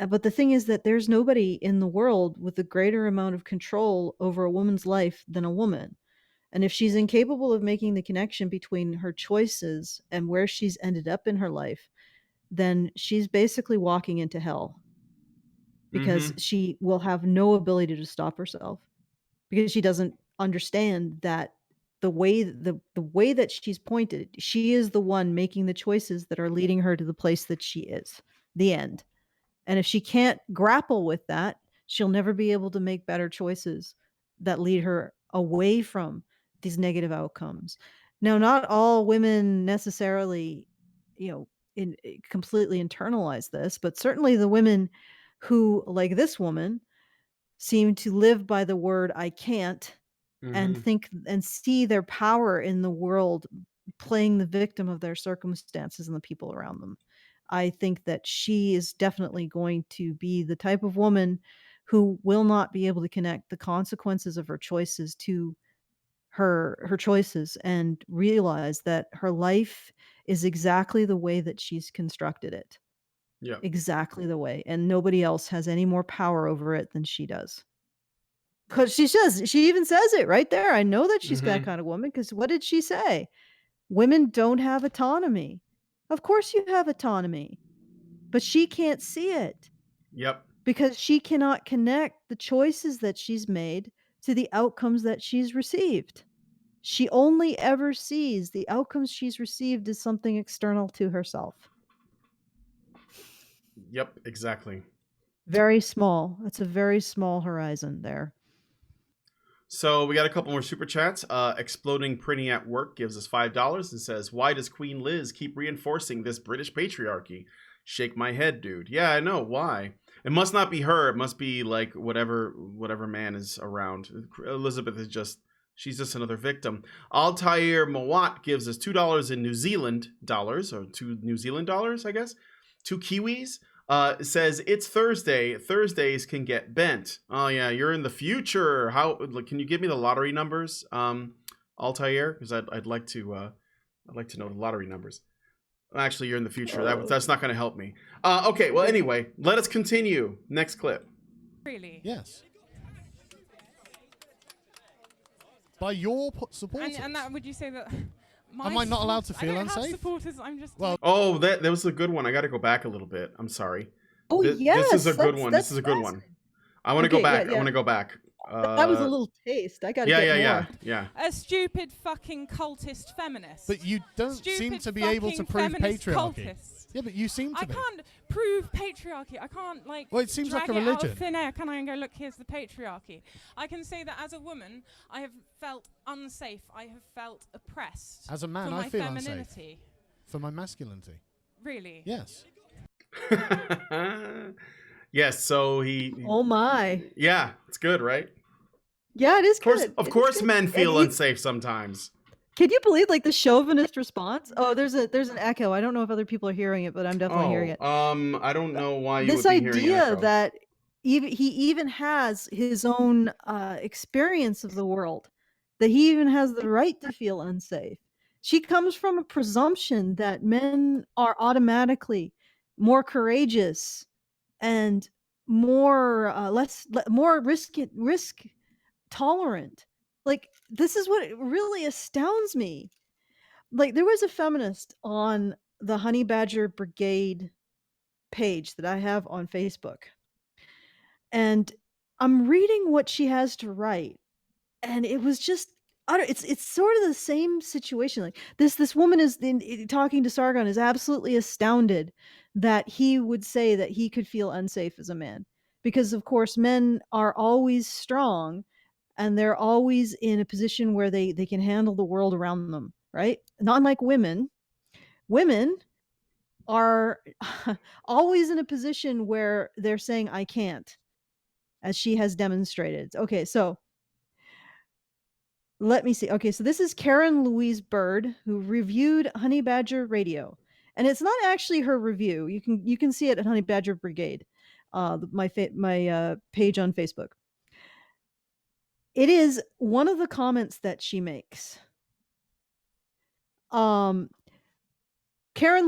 But the thing is that there's nobody in the world with a greater amount of control over a woman's life than a woman. And if she's incapable of making the connection between her choices and where she's ended up in her life, then she's basically walking into hell, because she will have no ability to stop herself, because she doesn't understand that the way that she's pointed, she is the one making the choices that are leading her to the place that she is. The end. And if she can't grapple with that, she'll never be able to make better choices that lead her away from these negative outcomes. Now, not all women necessarily, completely internalize this, but certainly the women who, like this woman, seem to live by the word I can't and Mhm. think and see their power in the world playing the victim of their circumstances and the people around them. I think that she is definitely going to be the type of woman who will not be able to connect the consequences of her choices to her choices and realize that her life is exactly the way that she's constructed it. Yeah. Exactly the way, and nobody else has any more power over it than she does. 'Cause she even says it right there. I know that she's that Mhm. kind of woman. Because what did she say? Women don't have autonomy. Of course you have autonomy, but she can't see it Yep. because she cannot connect the choices that she's made to the outcomes that she's received. She only ever sees the outcomes she's received as something external to herself. Yep, exactly. Very small. It's a very small horizon there. So we got a couple more super chats. Exploding Prinny at Work gives us $5 and says, "Why does Queen Liz keep reinforcing this British patriarchy?" Shake my head, dude. Yeah, I know why. It must not be her. It must be like whatever man is around. Elizabeth is she's just another victim. Altair Mawat gives us $2 in New Zealand dollars, or $2 I guess. 2 Kiwis. Says it's Thursday. Thursdays can get bent. Oh yeah, you're in the future. How? Can you give me the lottery numbers, Altair? Because I'd like to know the lottery numbers. Actually, you're in the future. That's not going to help me. Okay. Well, anyway, let us continue. Next clip. Really? Yes. By your supporters. And that, would you say that? Am I not allowed to feel I don't unsafe? have supporters. I'm just. Well- Oh, that was a good one. I got to go back a little bit. I'm sorry. Oh, This is a yes, good one. This is a good one. fascinating. I want to go Okay, yeah, back. I yeah. want to go back. That was a little taste. I gotta Yeah, get yeah, more. yeah. A stupid fucking cultist feminist. But you don't Stupid seem to be able to fucking prove feminist patriarchy. cultist. Yeah, but you seem to I be. can't prove patriarchy. I can't Well, it seems like drag a it out religion. of thin air. Can I and go, look, here's the patriarchy. I can say that as a woman, I have felt unsafe. I have felt oppressed. As a man, for I my feel femininity. unsafe. For my masculinity. Really? Yes. Yes, so he Oh my. yeah, it's good, right? Yeah, it is good. Of It is course good. men And feel you- unsafe sometimes. Can you believe like the chauvinist response? Oh, there's an echo. I don't know if other people are hearing it, but I'm definitely hearing it. I don't know why you This would be hearing an idea echo. that he even has his own experience of the world, that he even has the right to feel unsafe. She comes from a presumption that men are automatically more courageous and more more risk tolerant. Like, this is what really astounds me. Like, there was a feminist on the Honey Badger Brigade page that I have on Facebook. And I'm reading what she has to write, and it was just it's sort of the same situation. Like, this woman is talking to Sargon, is absolutely astounded that he would say that he could feel unsafe as a man, because of course men are always strong and they're always in a position where they can handle the world around them, right? Not unlike women. Women are always in a position where they're saying I can't, as she has demonstrated. Okay, so let me see. Okay, so this is Karen Louise Bird, who reviewed Honey Badger Radio. And it's not actually her review. You can see it at Honey Badger Brigade, my page on Facebook. It is one of the comments that she makes. Karen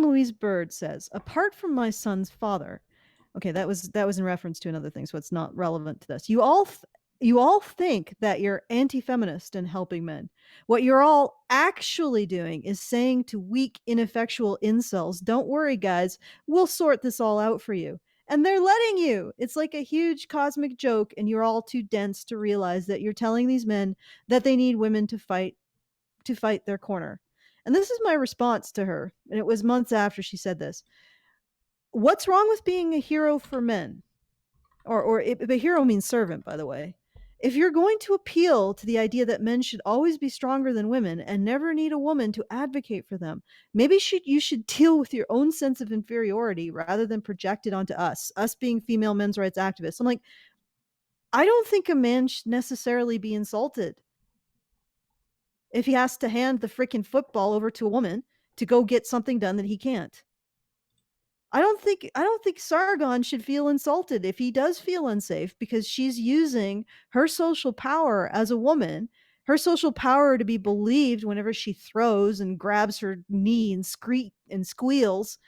Louise Bird says, apart from my son's father, okay, that was in reference to another thing, so it's not relevant to this. You all think that you're anti-feminist and helping men. What you're all actually doing is saying to weak, ineffectual incels, don't worry, guys, we'll sort this all out for you. And they're letting you. It's like a huge cosmic joke, and you're all too dense to realize that you're telling these men that they need women to fight to fight their corner. And this is my response to her, and it was months after she said this. What's wrong with being a hero for men? Or if a hero means servant, by the way. If you're going to appeal to the idea that men should always be stronger than women and never need a woman to advocate for them, maybe you should deal with your own sense of inferiority rather than project it onto us being female men's rights activists. I'm like, I don't think a man should necessarily be insulted if he has to hand the freaking football over to a woman to go get something done that he can't. I don't think Sargon should feel insulted if he does feel unsafe because she's using her social power as a woman, her social power to be believed whenever she throws and grabs her knee and squeals.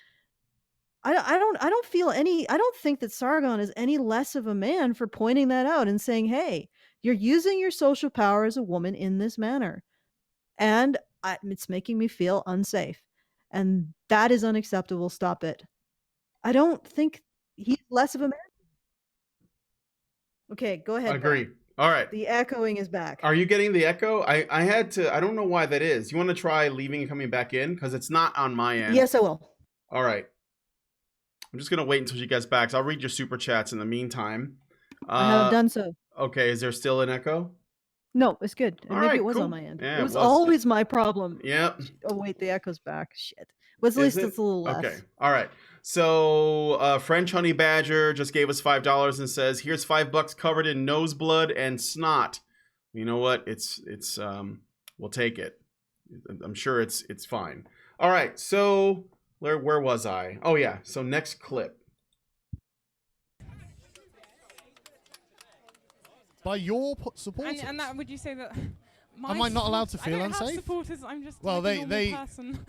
I don't think that Sargon is any less of a man for pointing that out and saying, "Hey, you're using your social power as a woman in this manner." And it's making me feel unsafe. And that is unacceptable. Stop it. I don't think he's less of a man. Okay, go ahead. Agree. Brad. All right. The echoing is back. Are you getting the echo? I don't know why that is. You want to try leaving and coming back in? Because it's not on my end. Yes, I will. All right. I'm just going to wait until she gets back. So I'll read your super chats in the meantime. I have done so. Okay. Is there still an echo? No, it's good. All Maybe right, it was cool. on my end. Yeah, it was always my problem. Yep. Oh, wait, the echo's back. Shit. But at least it's a little less. Okay. All right. So French Honey Badger just gave us $5 and says, "Here's $5 covered in nose blood and snot." You know what? It's we'll take it. I'm sure it's fine. All right. So where was I? Oh yeah. So next clip. By your supporters. And that, would you say that? Am I not allowed to feel I don't unsafe? have supporters. I'm just well, like a normal person.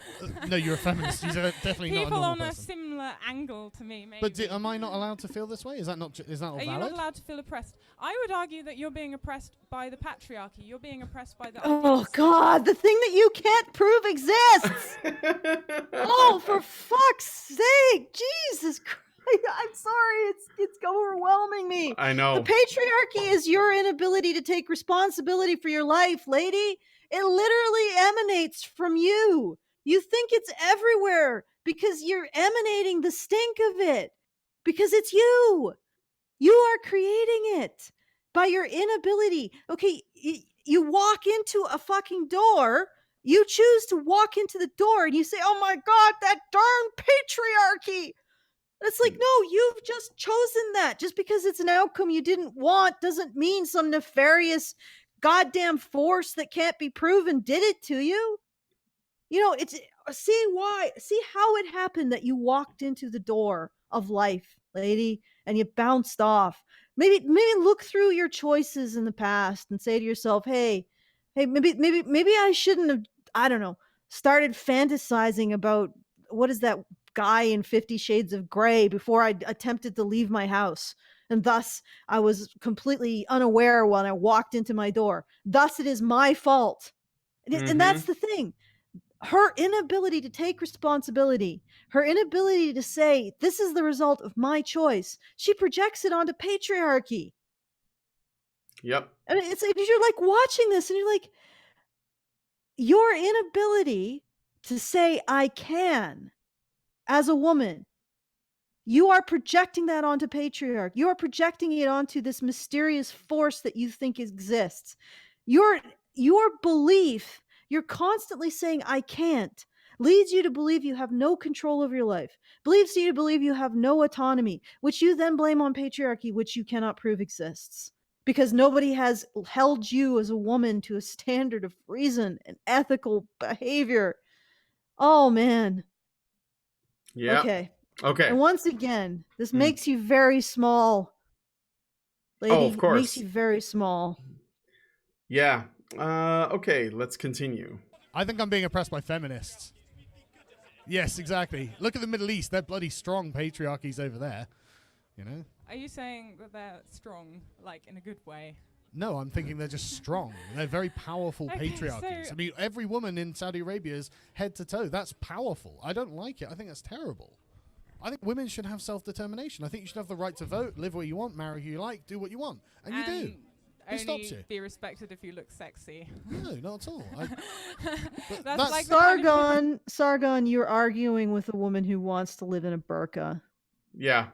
No, you're a feminist. You're definitely not a People normal on a person. similar angle to me, maybe. But am I not allowed to feel this way? Is that not valid? Are you not allowed to feel oppressed? I would argue that you're being oppressed by the patriarchy. You're being oppressed by the. Oh God, the thing that you can't prove exists. Oh, for fuck's sake, Jesus Christ! I'm sorry, it's overwhelming me. I know. The patriarchy is your inability to take responsibility for your life, lady. It literally emanates from you. You think it's everywhere because you're emanating the stink of it. Because it's you. You are creating it by your inability. Okay, you walk into a fucking door. You choose to walk into the door and you say, "Oh my God, that darn patriarchy." It's like, no, you've just chosen that. Just because it's an outcome you didn't want doesn't mean some nefarious goddamn force that can't be proven did it to you. You know, see how it happened that you walked into the door of life, lady, and you bounced off. Maybe look through your choices in the past and say to yourself, hey, maybe I shouldn't have, I don't know, started fantasizing about what is that guy in 50 Shades of Grey before I attempted to leave my house. And thus I was completely unaware when I walked into my door. Thus it is my fault. And that's the thing. Her inability to take responsibility, her inability to say, this is the result of my choice. She projects it onto patriarchy. Yep. And you're like watching this and you're like, your inability to say, I can, as a woman, you are projecting that onto patriarchy. You are projecting it onto this mysterious force that you think exists. Your belief, you're constantly saying, I can't, leads you to believe you have no control over your life, leads you to believe you have no autonomy, which you then blame on patriarchy, which you cannot prove exists. Because nobody has held you as a woman to a standard of reason and ethical behavior. Oh, man. Yeah. Okay. And once again, this makes you very small. Lady, of course. Makes you very small. Yeah. Okay, let's continue. I think I'm being oppressed by feminists. Yes, exactly. Look at the Middle East. They're bloody strong patriarchies over there. You know? Are you saying that they're strong, like, in a good way? No, I'm thinking they're just strong. They're very powerful patriarchies. So I mean, every woman in Saudi Arabia is head to toe. That's powerful. I don't like it. I think that's terrible. I think women should have self-determination. I think you should have the right to vote, live where you want, marry who you like, do what you want. And you do. stops only you? be respected if you look sexy. No, not at all. That's like the kind of people- Sargon, you're arguing with a woman who wants to live in a burqa. Yeah.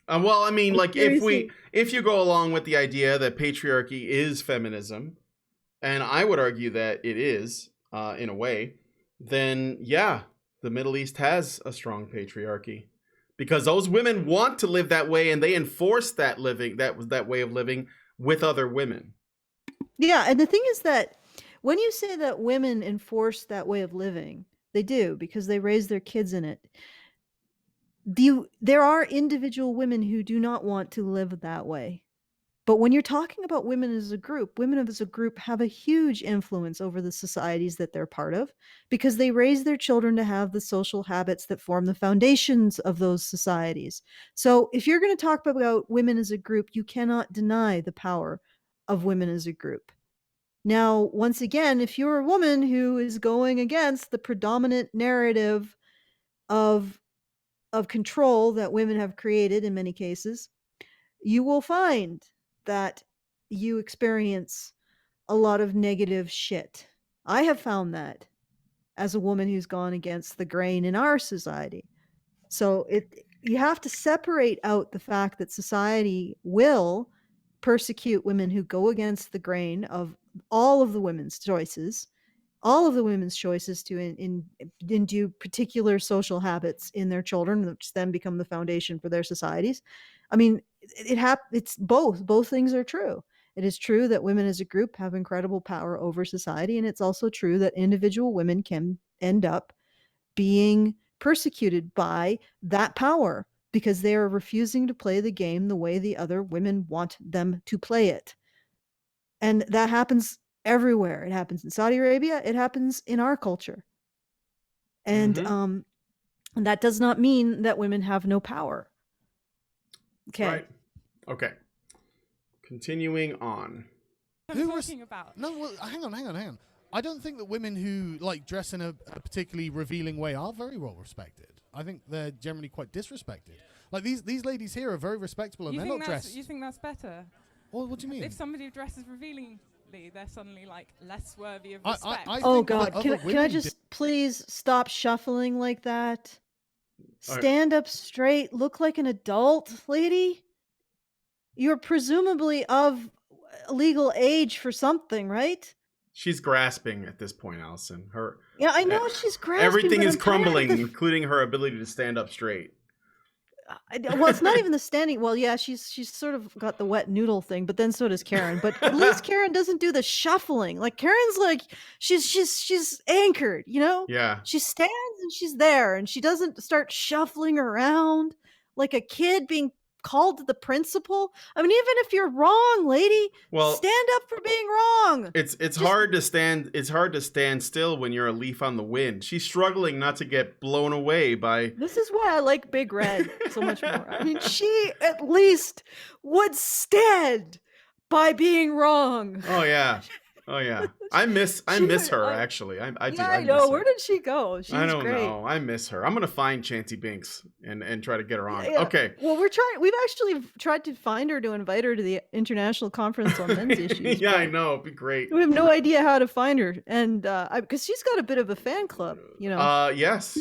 Well, I mean, like Seriously. if you go along with the idea that patriarchy is feminism, and I would argue that it is in a way, then yeah, the Middle East has a strong patriarchy because those women want to live that way and they enforce that way of living with other women. Yeah, and the thing is that when you say that women enforce that way of living, they do because they raise their kids in it. There are individual women who do not want to live that way. But when you're talking about women as a group have a huge influence over the societies that they're part of because they raise their children to have the social habits that form the foundations of those societies. So if you're going to talk about women as a group, you cannot deny the power of women as a group. Now, once again, if you're a woman who is going against the predominant narrative of control that women have created in many cases, you will find that you experience a lot of negative shit. I have found that as a woman who's gone against the grain in our society. So you have to separate out the fact that society will persecute women who go against the grain of all of the women's choices to induce particular social habits in their children, which then become the foundation for their societies. I mean, it's both things are true. It is true that women as a group have incredible power over society, and it's also true that individual women can end up being persecuted by that power because they are refusing to play the game the way the other women want them to play it. And that happens everywhere. It happens in Saudi Arabia. It happens in our culture. And that does not mean that women have no power. Okay. Right. Okay. Continuing on. I'm talking about. No, well, hang on. I don't think that women who like dress in a particularly revealing way are very well respected. I think they're generally quite disrespected. Like these ladies here are very respectable and they're not dressed. You think that's better? Well, what do you mean? If somebody dresses revealingly, they're suddenly like less worthy of respect. Oh God! Can I just please stop shuffling like that? Stand up straight. Look like an adult, lady. You're presumably of legal age for something, right? She's grasping at this point, Alison. Yeah, I know she's grasping. Everything is crumbling, including her ability to stand up straight. Well, it's not even the standing. Well, yeah, she's sort of got the wet noodle thing, but then so does Karen. But at least Karen doesn't do the shuffling. Like Karen's like she's anchored, you know? Yeah. She stands and she's there, and she doesn't start shuffling around like a kid being called to the principal. I mean, even if you're wrong, lady, stand up for being wrong. It's hard to stand. It's hard to stand still when you're a leaf on the wind. She's struggling not to get blown away by. This is why I like Big Red so much more. I mean, she at least would stand by being wrong. Oh yeah. I miss her actually. I do. I know. Where did she go? She's I don't great. know. I miss her. I'm gonna find Chanty Binks and try to get her on. Yeah. Okay. Well, we've actually tried to find her to invite her to the International Conference on Men's Issues. Yeah, I know. It'd be great. We have no idea how to find her, and because she's got a bit of a fan club, you know. Yes.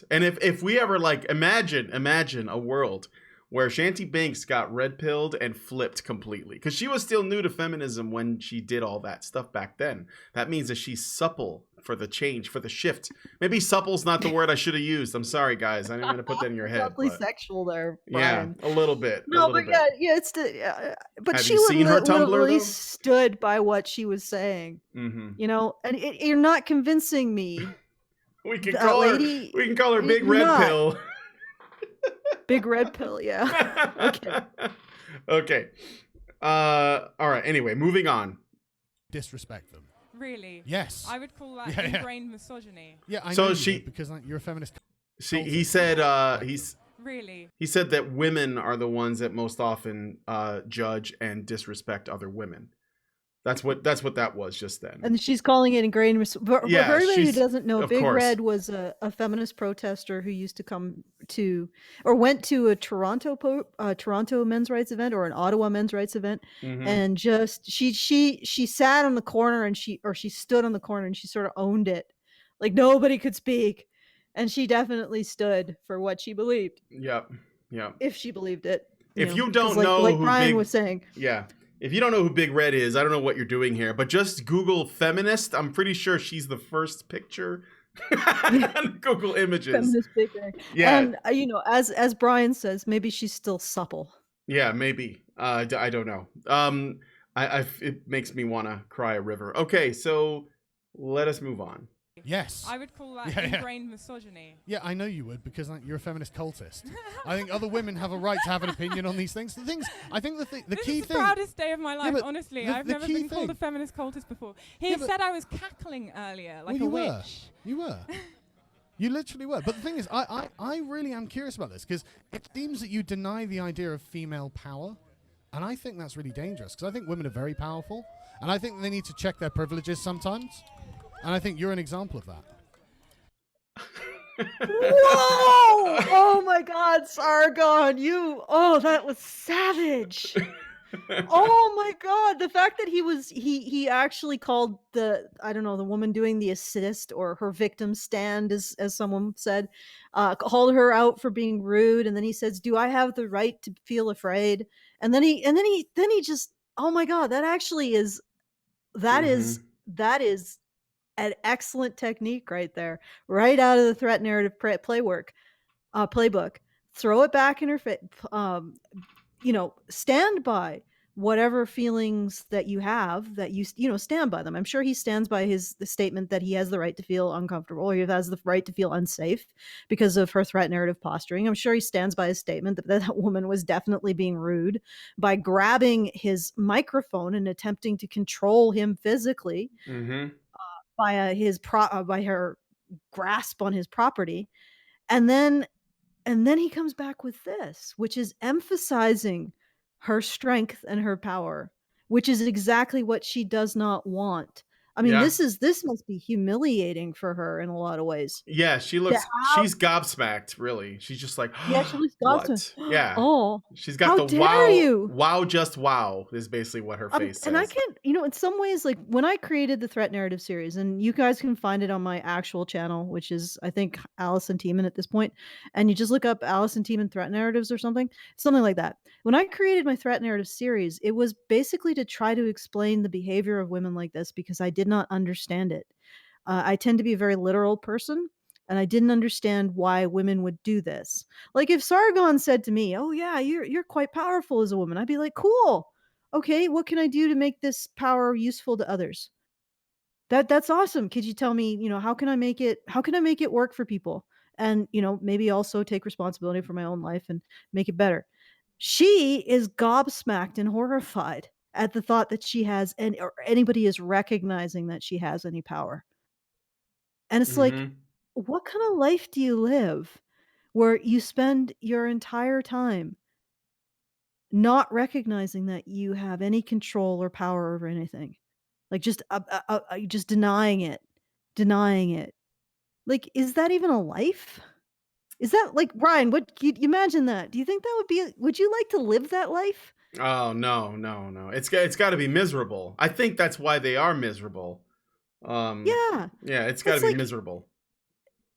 And if we ever imagine a world where Shanty Binks got red pilled and flipped completely, because she was still new to feminism when she did all that stuff back then. That means that she's supple for the change, for the shift. Maybe supple's not the word I should have used. I'm sorry, guys. I didn't want to put that in your head. Doubly sexual there, Brian. Yeah, a little bit. No, but yeah, it's but Have she you seen her Tumblr, literally though? stood by what she was saying. Mm-hmm. You know, and you're not convincing me. We can call her Big Red Pill. Big Red Pill, yeah. Okay. All right. Anyway, moving on. Disrespect them. Really? Yes. I would call that ingrained misogyny. Yeah, I So know she- you do, because you're a feminist. He said Really? he said that women are the ones that most often judge and disrespect other women. That's what that was just then. And she's calling it ingrained. For everybody who doesn't know, of Big course. Red was a feminist protester who used to come to or went to a Toronto men's rights event or an Ottawa men's rights event, and just she sat on the corner and she stood on the corner and she sort of owned it, like nobody could speak, and she definitely stood for what she believed. Yep. If she believed it. If you 'cause don't like, know like who Brian Big, was saying, if you don't know who Big Red is, I don't know what you're doing here, but just Google feminist. I'm pretty sure she's the first picture on Google Images. feminist Big Red. Yeah. And as Brian says, maybe she's still supple. Yeah, maybe. I don't know. It makes me want to cry a river. Okay, so let us move on. Yes. I would call that ingrained misogyny. Yeah, I know you would, because you're a feminist cultist. I think other women have a right to have an opinion on these things. I think the key This thing. is the proudest day of my life, but honestly. the I've never key been called a thing- feminist cultist before. He said I was cackling earlier, like Well, a witch. You were. You literally were. But the thing is, I really am curious about this, because it seems that you deny the idea of female power, and I think that's really dangerous, because I think women are very powerful, and I think they need to check their privileges sometimes, and I think you're an example of that. Whoa! Oh my God, Sargon, that was savage. Oh my God, the fact that he actually called the woman doing the assist, or her victim stand, as someone said, called her out for being rude, and then he says, "Do I have the right to feel afraid?" And then he just, oh my God, that actually is that is an excellent technique right there, right out of the threat narrative playbook. Throw it back in her face. Stand by whatever feelings that you have, that you stand by them. I'm sure he stands by the statement that he has the right to feel uncomfortable, or he has the right to feel unsafe because of her threat narrative posturing. I'm sure he stands by his statement that that woman was definitely being rude by grabbing his microphone and attempting to control him physically. By her grasp on his property, and then he comes back with this, which is emphasizing her strength and her power, which is exactly what she does not want. I mean, this must be humiliating for her in a lot of ways. Yeah, she's gobsmacked, really. She's just like, Yeah, she looks what? Yeah. Oh, She's got how the dare you? wow, just wow is basically what her face says. And I can't, in some ways, like when I created the threat narrative series, and you guys can find it on my actual channel, which is, I think, Alison Tiemann at this point, and you just look up Alison Tiemann threat narratives or something like that. When I created my threat narrative series, it was basically to try to explain the behavior of women like this, because I did not understand it. I tend to be a very literal person, and I didn't understand why women would do this. Like if Sargon said to me, "Oh yeah, you're quite powerful as a woman," I'd be like, "Cool. Okay, what can I do to make this power useful to others?" That's awesome. Could you tell me, how can I make it work for people? And, maybe also take responsibility for my own life and make it better. She is gobsmacked and horrified at the thought that she has, or anybody is recognizing that she has any power. And it's like, what kind of life do you live where you spend your entire time not recognizing that you have any control or power over anything? Like just denying it. Like, is that even a life? Is that like, Brian, what you imagine that? Do you think would you like to live that life? Oh, no. It's got to be miserable. I think that's why they are miserable. Yeah, it's got to be miserable.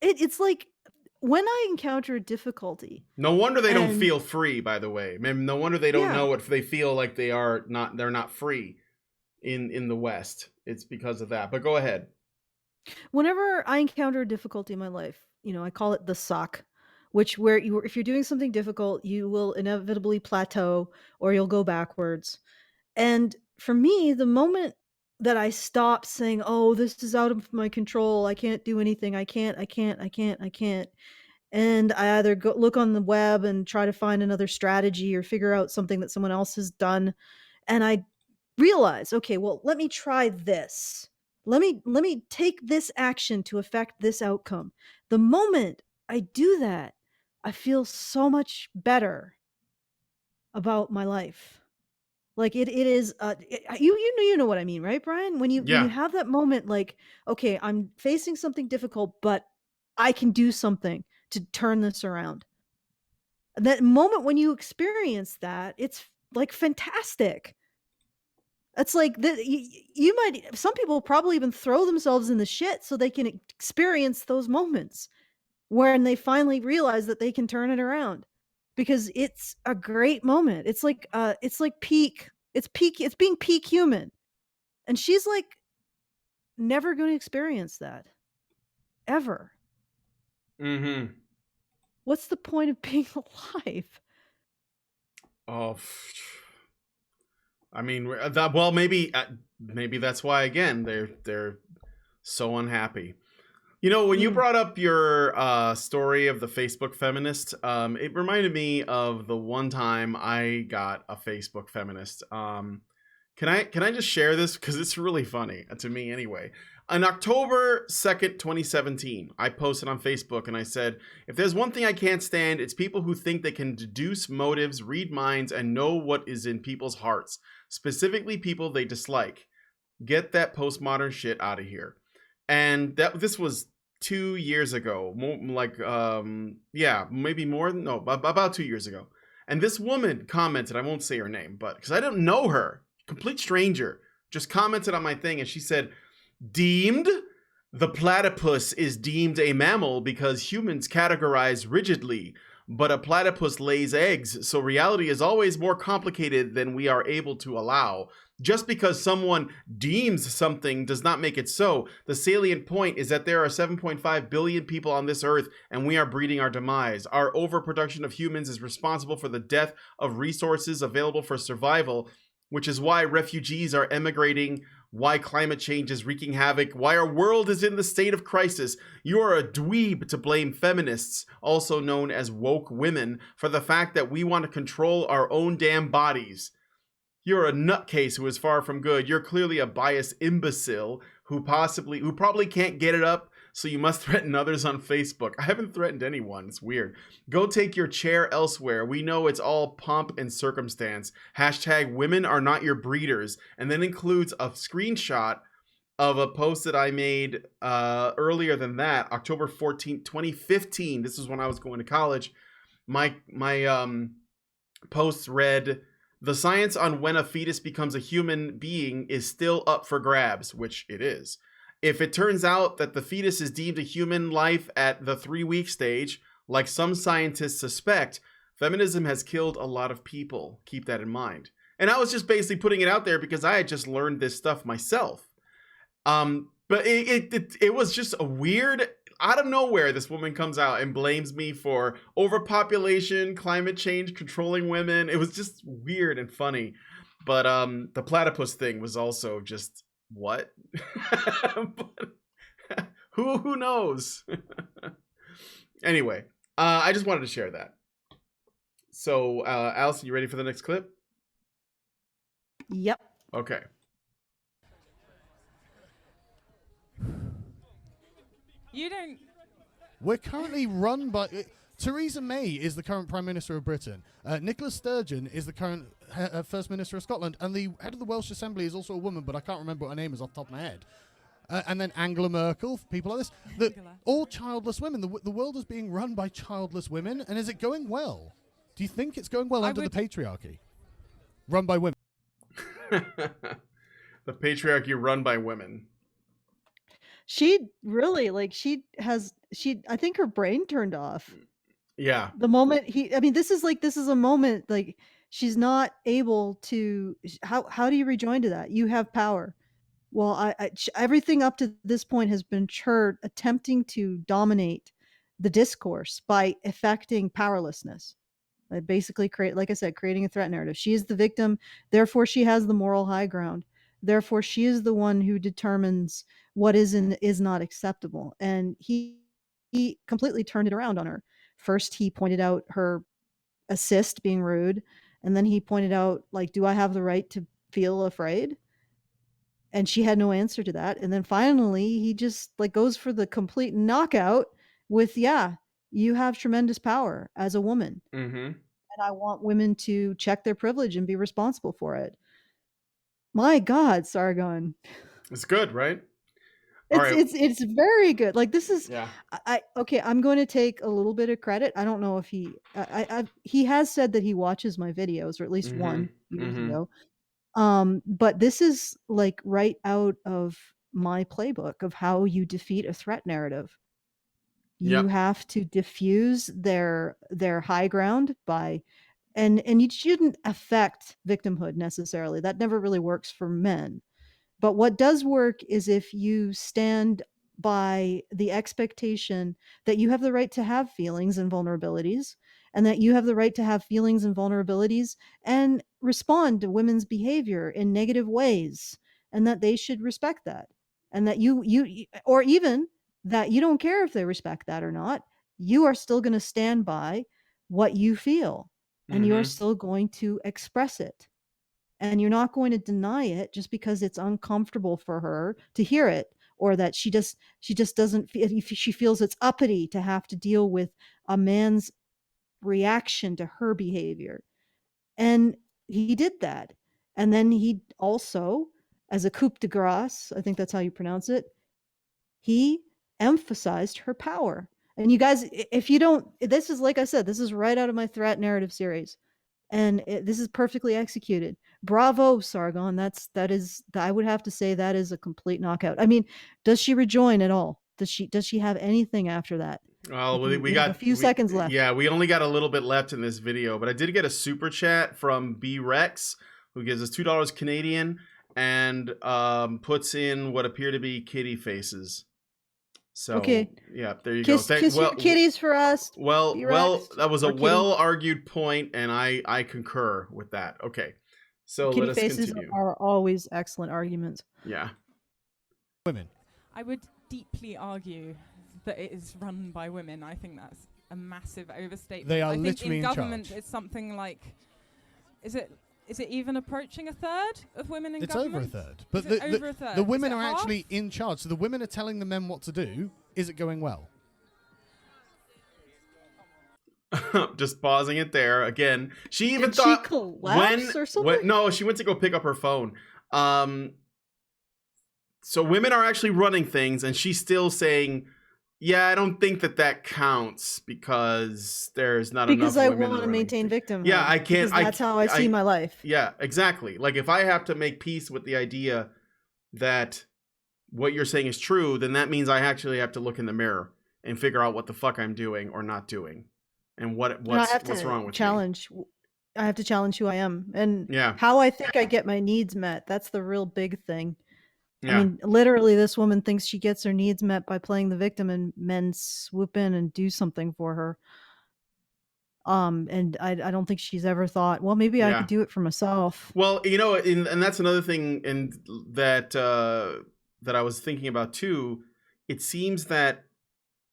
It's like when I encounter difficulty. No wonder they don't feel free, by the way. No wonder they don't know what they feel like they're not free in the West. It's because of that. But go ahead. Whenever I encounter difficulty in my life, I call it the suck, if you're doing something difficult, you will inevitably plateau or you'll go backwards. And for me, the moment that I stop saying, "Oh, this is out of my control. I can't do anything. I can't. And I either go look on the web and try to find another strategy or figure out something that someone else has done. And I realize, okay, well, let me try this. Let me take this action to affect this outcome. The moment I do that, I feel so much better about my life. Like it is, you know what I mean, right, Brian? When you have that moment, like, okay, I'm facing something difficult, but I can do something to turn this around. That moment when you experience that, it's like fantastic. It's like you might, some people probably even throw themselves in the shit so they can experience those moments when they finally realize that they can turn it around, because it's a great moment. It's like peak. It's being peak human. And she's like never going to experience that ever. Mm-hmm. What's the point of being alive? Oh, I mean, well, maybe that's why again they're so unhappy. You know, when you brought up your story of the Facebook feminist, it reminded me of the one time I got a Facebook feminist. Can I just share this because it's really funny to me anyway. On October 2nd, 2017, I posted on Facebook and I said, if there's one thing I can't stand, it's people who think they can deduce motives, read minds, and know what is in people's hearts, specifically people they dislike. Get that postmodern shit out of here. And this was 2 years ago, maybe more than, no, about 2 years ago. And this woman commented, I won't say her name, but because I didn't know her, complete stranger, just commented on my thing, and she said, deemed? The platypus is deemed a mammal because humans categorize rigidly, but a platypus lays eggs, so reality is always more complicated than we are able to allow. Just because someone deems something does not make it so. The salient point is that there are 7.5 billion people on this earth, and we are breeding our demise. Our overproduction of humans is responsible for the death of resources available for survival, which is why refugees are emigrating, why climate change is wreaking havoc, why our world is in the state of crisis. You are a dweeb to blame feminists, also known as woke women, for the fact that we want to control our own damn bodies. You're a nutcase who is far from good. You're clearly a biased imbecile who probably can't get it up, so you must threaten others on Facebook. I haven't threatened anyone. It's weird. Go take your chair elsewhere. We know it's all pomp and circumstance. Hashtag women are not your breeders. And then includes a screenshot of a post that I made earlier than that, October 14th, 2015. This is when I was going to college. My post read, the science on when a fetus becomes a human being is still up for grabs, which it is. If it turns out that the fetus is deemed a human life at the 3-week stage, like some scientists suspect, feminism has killed a lot of people. Keep that in mind. And I was just basically putting it out there because I had just learned this stuff myself. But it was just a weird, out of nowhere, this woman comes out and blames me for overpopulation, climate change, controlling women. It was just weird and funny. But the platypus thing was also just, what? Who knows? Anyway, I just wanted to share that. So, Alison, you ready for the next clip? Yep. Okay. You don't. We're currently run by... Theresa May is the current Prime Minister of Britain. Nicola Sturgeon is the current First Minister of Scotland. And the head of the Welsh Assembly is also a woman, but I can't remember what her name is off the top of my head. And then Angela Merkel, people like this. All childless women. The world is being run by childless women. And is it going well? Do you think it's going well under the patriarchy? Run by women. The patriarchy run by women. She really, I think her brain turned off. Yeah. The moment this is a moment, like, she's not able to, how do you rejoin to that? You have power. Well, everything up to this point has been her attempting to dominate the discourse by affecting powerlessness. Basically creating a threat narrative. She is the victim, therefore she has the moral high ground. Therefore, she is the one who determines what is and is not acceptable. And he completely turned it around on her. First, he pointed out her assist being rude, and then he pointed out, like, do I have the right to feel afraid? And she had no answer to that. And then finally, he just goes for the complete knockout with, yeah, you have tremendous power as a woman. Mm-hmm. And I want women to check their privilege and be responsible for it. My God, Sargon. It's good, right? All right. It's very good. Like this is Yeah. Okay, I'm going to take a little bit of credit. I don't know if he has said that he watches my videos, or at least one years ago. But this is like right out of my playbook of how you defeat a threat narrative. You Yep. have to diffuse their high ground by and you shouldn't affect victimhood necessarily. That never really works for men. But what does work is if you stand by the expectation that you have the right to have feelings and vulnerabilities, and that you have the right to have feelings and vulnerabilities and respond to women's behavior in negative ways, and that they should respect that. And that or even that you don't care if they respect that or not, you are still going to stand by what you feel, and you are still going to express it, and you're not going to deny it just because it's uncomfortable for her to hear it, or that she just doesn't feel, she feels it's uppity to have to deal with a man's reaction to her behavior. And he did that. And then he also, as a coup de grace, I think that's how you pronounce it, he emphasized her power. And you guys, if you don't, this is, like I said, this is right out of my threat narrative series, and this is perfectly executed. Bravo, Sargon. That is, I would have to say that is a complete knockout. I mean, does she rejoin at all? Does she have anything after that? Well, We have a few seconds left. Yeah, we only got a little bit left in this video, but I did get a super chat from B Rex, who gives us $2 Canadian and puts in what appear to be kitty faces. So Okay. yeah, there you Kiss go. your kitties for us. Well, B-Rex. that was a Or kitty. well-argued point, and I concur with that. Okay, so Kitty let us faces continue. are always excellent arguments. Yeah. Women. I would deeply argue that it is run by women. I think that's a massive overstatement. They are I think literally in in government charge. it's something like, is it even approaching a third of women in It's government? over a third. But Is it over a third? the Is women it are half? actually in charge. So the women are telling the men what to do. Is it going well? Just pausing it there again. She even Did she thought collapse or something? no, she went to go pick up her phone. So women are actually running things, and she's still saying, "Yeah, I don't think that counts because there's not Because enough I women want to running maintain things." victimhood. Yeah, I can't. Because that's how I see my life. Yeah, exactly. Like if I have to make peace with the idea that what you're saying is true, then that means I actually have to look in the mirror and figure out what the fuck I'm doing or not doing, and what's wrong with me. I have to challenge who I am and Yeah. how I think I get my needs met. That's the real big thing. Yeah. I mean, literally, this woman thinks she gets her needs met by playing the victim, and men swoop in and do something for her. And I don't think she's ever thought, well, maybe I Yeah. could do it for myself. Well, you know, and that's another thing, and that I was thinking about too. It seems that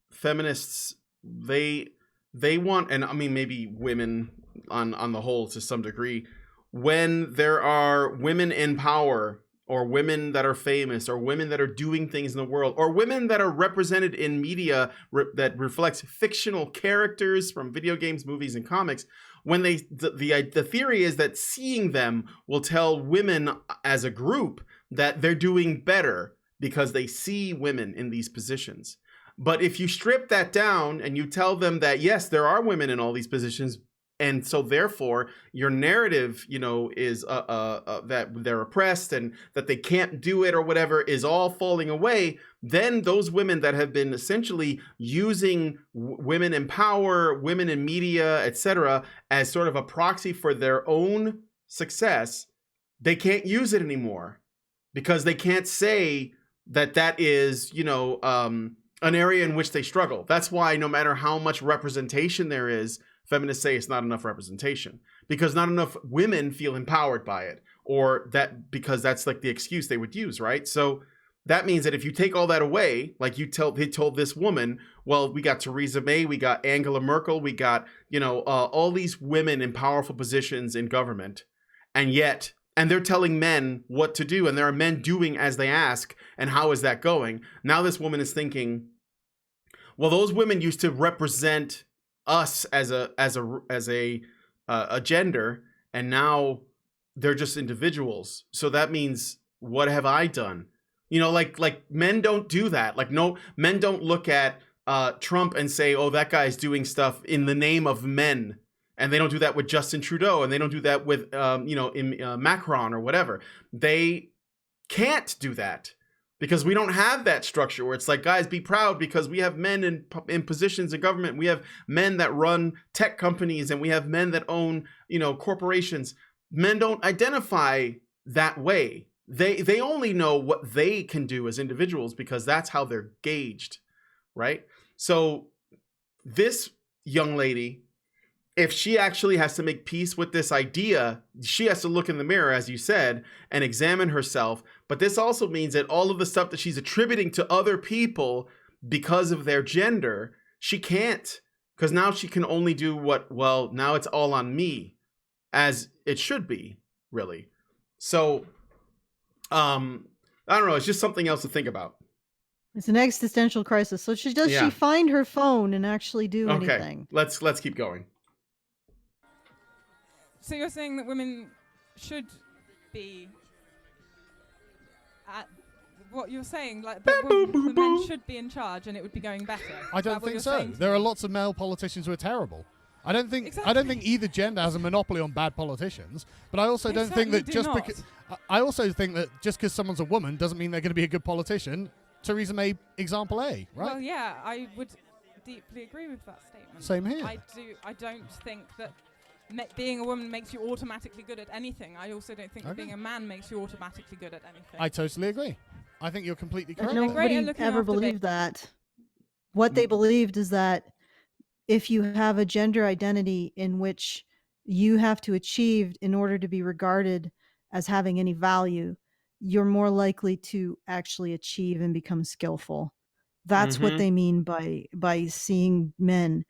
feminists they want, and I mean maybe women on the whole to some degree, when there are women in power, or women that are famous, or women that are doing things in the world, or women that are represented in media that reflects fictional characters from video games, movies, and comics. When the theory is that seeing them will tell women as a group that they're doing better because they see women in these positions. But if you strip that down and you tell them that, yes, there are women in all these positions, and so therefore your narrative, you know, is that they're oppressed and that they can't do it or whatever is all falling away, then those women that have been essentially using women in power, women in media, etc., as sort of a proxy for their own success, they can't use it anymore because they can't say that is, you know, an area in which they struggle. That's why no matter how much representation there is, feminists say it's not enough representation because not enough women feel empowered by it, or that because that's like the excuse they would use, right? So that means that if you take all that away, like they told this woman, well, we got Theresa May, we got Angela Merkel, we got, you know, all these women in powerful positions in government, and they're telling men what to do, and there are men doing as they ask, and how is that going? Now this woman is thinking, well, those women used to represent us as a gender, and now they're just individuals. So that means, what have I done? You know, like men don't do that. Like, no, men don't look at Trump and say, oh, that guy's doing stuff in the name of men. And they don't do that with Justin Trudeau, and they don't do that with, Macron or whatever. They can't do that because we don't have that structure where it's like, guys, be proud because we have men in positions in government. We have men that run tech companies, and we have men that own, corporations. Men don't identify that way. They only know what they can do as individuals because that's how they're gauged, right? So this young lady, if she actually has to make peace with this idea, she has to look in the mirror, as you said, and examine herself. But this also means that all of the stuff that she's attributing to other people because of their gender, she can't, because now she can only do now it's all on me, as it should be, really. So, I don't know. It's just something else to think about. It's an existential crisis. So she find her phone and actually do anything? Let's keep going. So you're saying that women should be at what you're saying, like the men should be in charge and it would be going better? I don't think so. There are lots of male politicians who are terrible. I don't think either gender has a monopoly on bad politicians, but I also don't think that just because someone's a woman doesn't mean they're going to be a good politician. Theresa May, example A, right? Well, yeah, I would deeply agree with that statement. Same here. I don't think that being a woman makes you automatically good at anything. I also don't think that being a man makes you automatically good at anything. I totally agree. I think you're completely correct. Nobody ever believed that. What they believed is that if you have a gender identity in which you have to achieve in order to be regarded as having any value, you're more likely to actually achieve and become skillful. That's what they mean by seeing men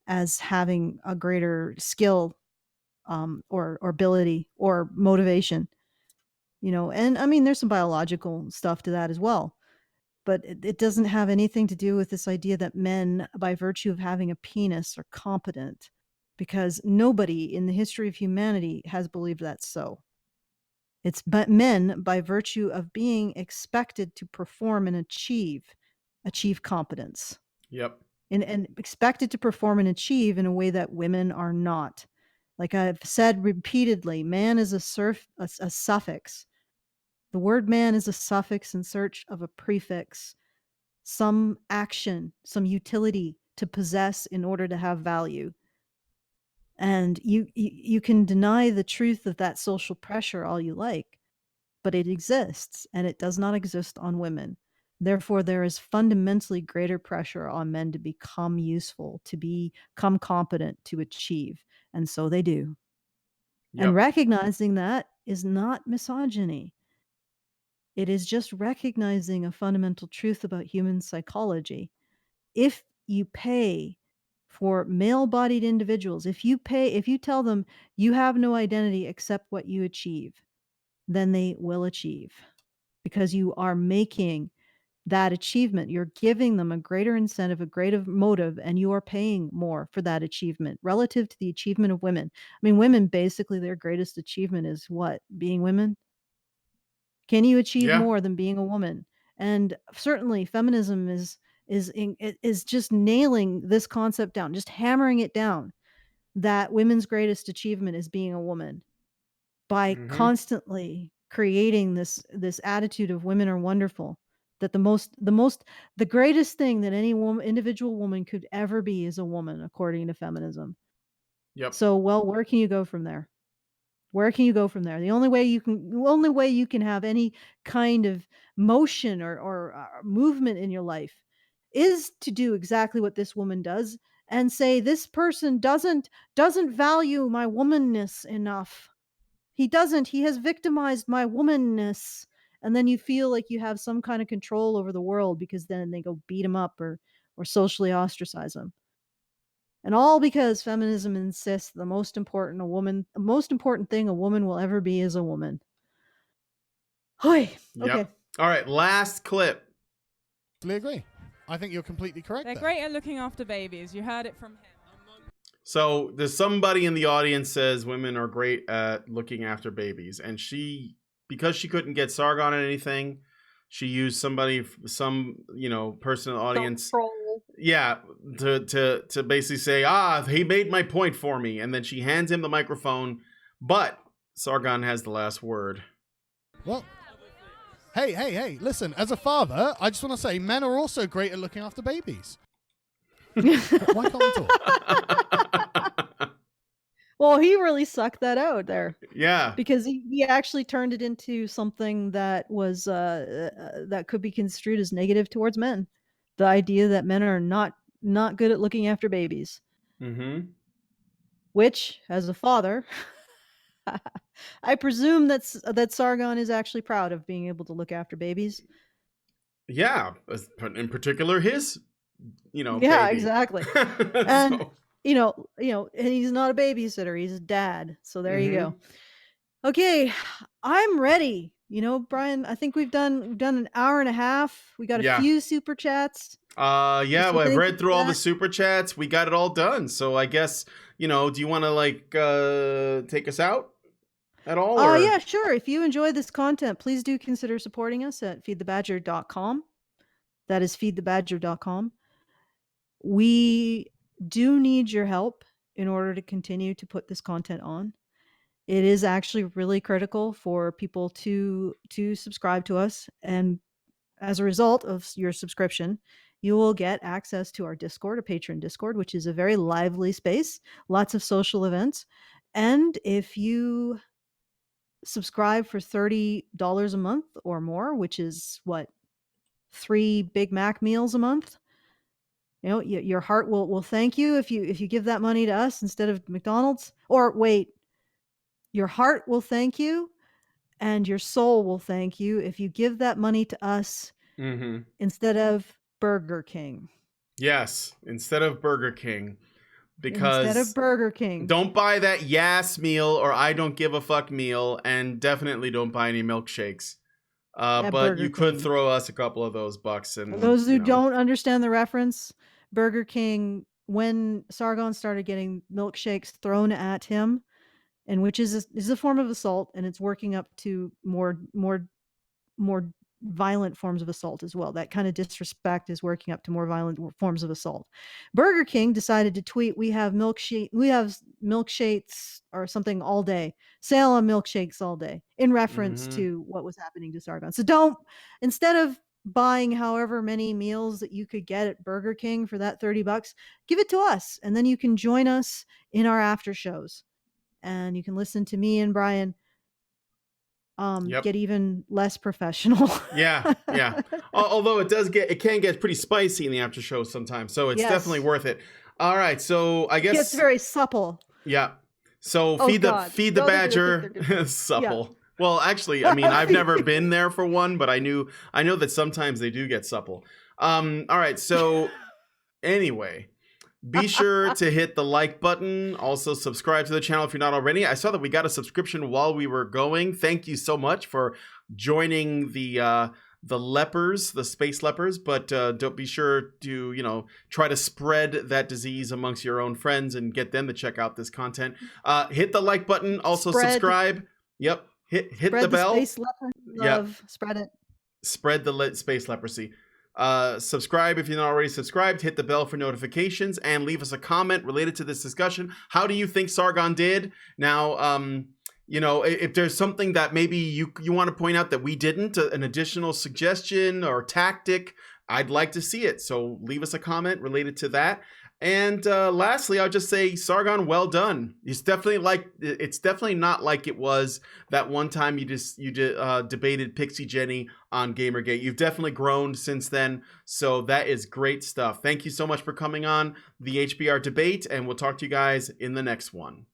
as having a greater skill or ability or motivation. And I mean, there's some biological stuff to that as well. But it doesn't have anything to do with this idea that men, by virtue of having a penis, are competent, because nobody in the history of humanity has believed that's so. It's but men, by virtue of being expected to perform and achieve competence. Yep. And expected to perform and achieve in a way that women are not. Like I've said repeatedly, man is a suffix. The word man is a suffix in search of a prefix, some action, some utility to possess in order to have value. And you can deny the truth of that social pressure all you like, but it exists, and it does not exist on women. Therefore, there is fundamentally greater pressure on men to become useful, to become competent, to achieve. And so they do. Yep. And recognizing that is not misogyny. It is just recognizing a fundamental truth about human psychology. If you pay for male-bodied individuals, if you tell them you have no identity except what you achieve, then they will achieve, because you are making that achievement. You're giving them a greater incentive, a greater motive, and you are paying more for that achievement relative to the achievement of women. I mean, women, basically, their greatest achievement is what? Being women? Can you achieve more than being a woman? And certainly feminism is just nailing this concept down, just hammering it down, that women's greatest achievement is being a woman, by constantly creating this attitude of women are wonderful, that the greatest thing that any individual woman could ever be is a woman, according to feminism. Yep. So, where can you go from there? Where can you go from there? The only way you can have any kind of motion or movement in your life is to do exactly what this woman does and say, this person doesn't value my womanness enough. He has victimized my womanness. And then you feel like you have some kind of control over the world, because then they go beat him up or socially ostracize him. And all because feminism insists the most important thing a woman will ever be is a woman. Hoy. Okay. Yep. All right. Last clip. I agree. I think you're completely correct. They're great at looking after babies. You heard it from him. So there's somebody in the audience says women are great at looking after babies, and because she couldn't get Sargon at anything, She used somebody, some person in the audience, Troll. yeah, to basically say, he made my point for me, and then she hands him the microphone, but Sargon has the last word. Well, hey, listen, as a father, I just want to say men are also great at looking after babies. Why can't we talk? Well, he really sucked that out there. Yeah. Because he actually turned it into something that was that could be construed as negative towards men. The idea that men are not good at looking after babies. Mm-hmm. Which, as a father, I presume that Sargon is actually proud of being able to look after babies. Yeah, in particular his, Yeah, baby. Exactly. And and he's not a babysitter; he's a dad. So there you go. Okay, I'm ready. Brian, I think we've done an hour and a half. We got a few super chats. Yeah, well, I've read through all the super chats. We got it all done. So I guess, do you want to take us out at all? Oh, yeah, sure. If you enjoy this content, please do consider supporting us at feedthebadger.com. That is feedthebadger.com. We do need your help in order to continue to put this content on. It is actually really critical for people to subscribe to us, and as a result of your subscription, you will get access to our Discord, a patron Discord, which is a very lively space, lots of social events. And if you subscribe for $30 a month or more, which is 3 Big Mac meals a month, your heart will thank you if you give that money to us instead of McDonald's. Or wait, your heart will thank you and your soul will thank you if you give that money to us instead of Burger King. Yes, instead of Burger King. Because instead of Burger King. Don't buy that Yas meal or I don't give a fuck meal, and definitely don't buy any milkshakes. But Burger you could King. Throw us a couple of those bucks. And For those who don't understand the reference, Burger King, when Sargon started getting milkshakes thrown at him, and which is a form of assault, and it's working up to more violent forms of assault as well. That kind of disrespect is working up to more violent forms of assault. Burger King decided to tweet, we have milkshakes or something all day, sale on milkshakes all day, in reference to what was happening to Sargon. So instead of buying however many meals that you could get at Burger King for that $30, give it to us, and then you can join us in our after shows, and you can listen to me and Brian get even less professional. Yeah. Although it can get pretty spicy in the after show sometimes, so it's definitely worth it. All right, so I guess it gets very supple. Yeah. So feed the badger supple. Yeah. Well, actually, I mean, I've never been there for one, but I know that sometimes they do get supple. All right, so anyway, be sure to hit the like button. Also, subscribe to the channel if you're not already. I saw that we got a subscription while we were going. Thank you so much for joining the lepers, the space lepers. But don't be sure to try to spread that disease amongst your own friends and get them to check out this content. Hit the like button. Also, subscribe. Yep. Hit the bell. Space leper love. Yep. Spread it. Spread the space leprosy. Subscribe if you're not already subscribed. Hit the bell for notifications and leave us a comment related to this discussion. How do you think Sargon did? Now, if there's something that maybe you want to point out that we didn't, an additional suggestion or tactic, I'd like to see it. So leave us a comment related to that. And lastly, I'll just say, Sargon, well done. It's definitely not like it was that one time you debated Pixie Jenny on Gamergate. You've definitely grown since then, so that is great stuff. Thank you so much for coming on the HBR debate, and we'll talk to you guys in the next one.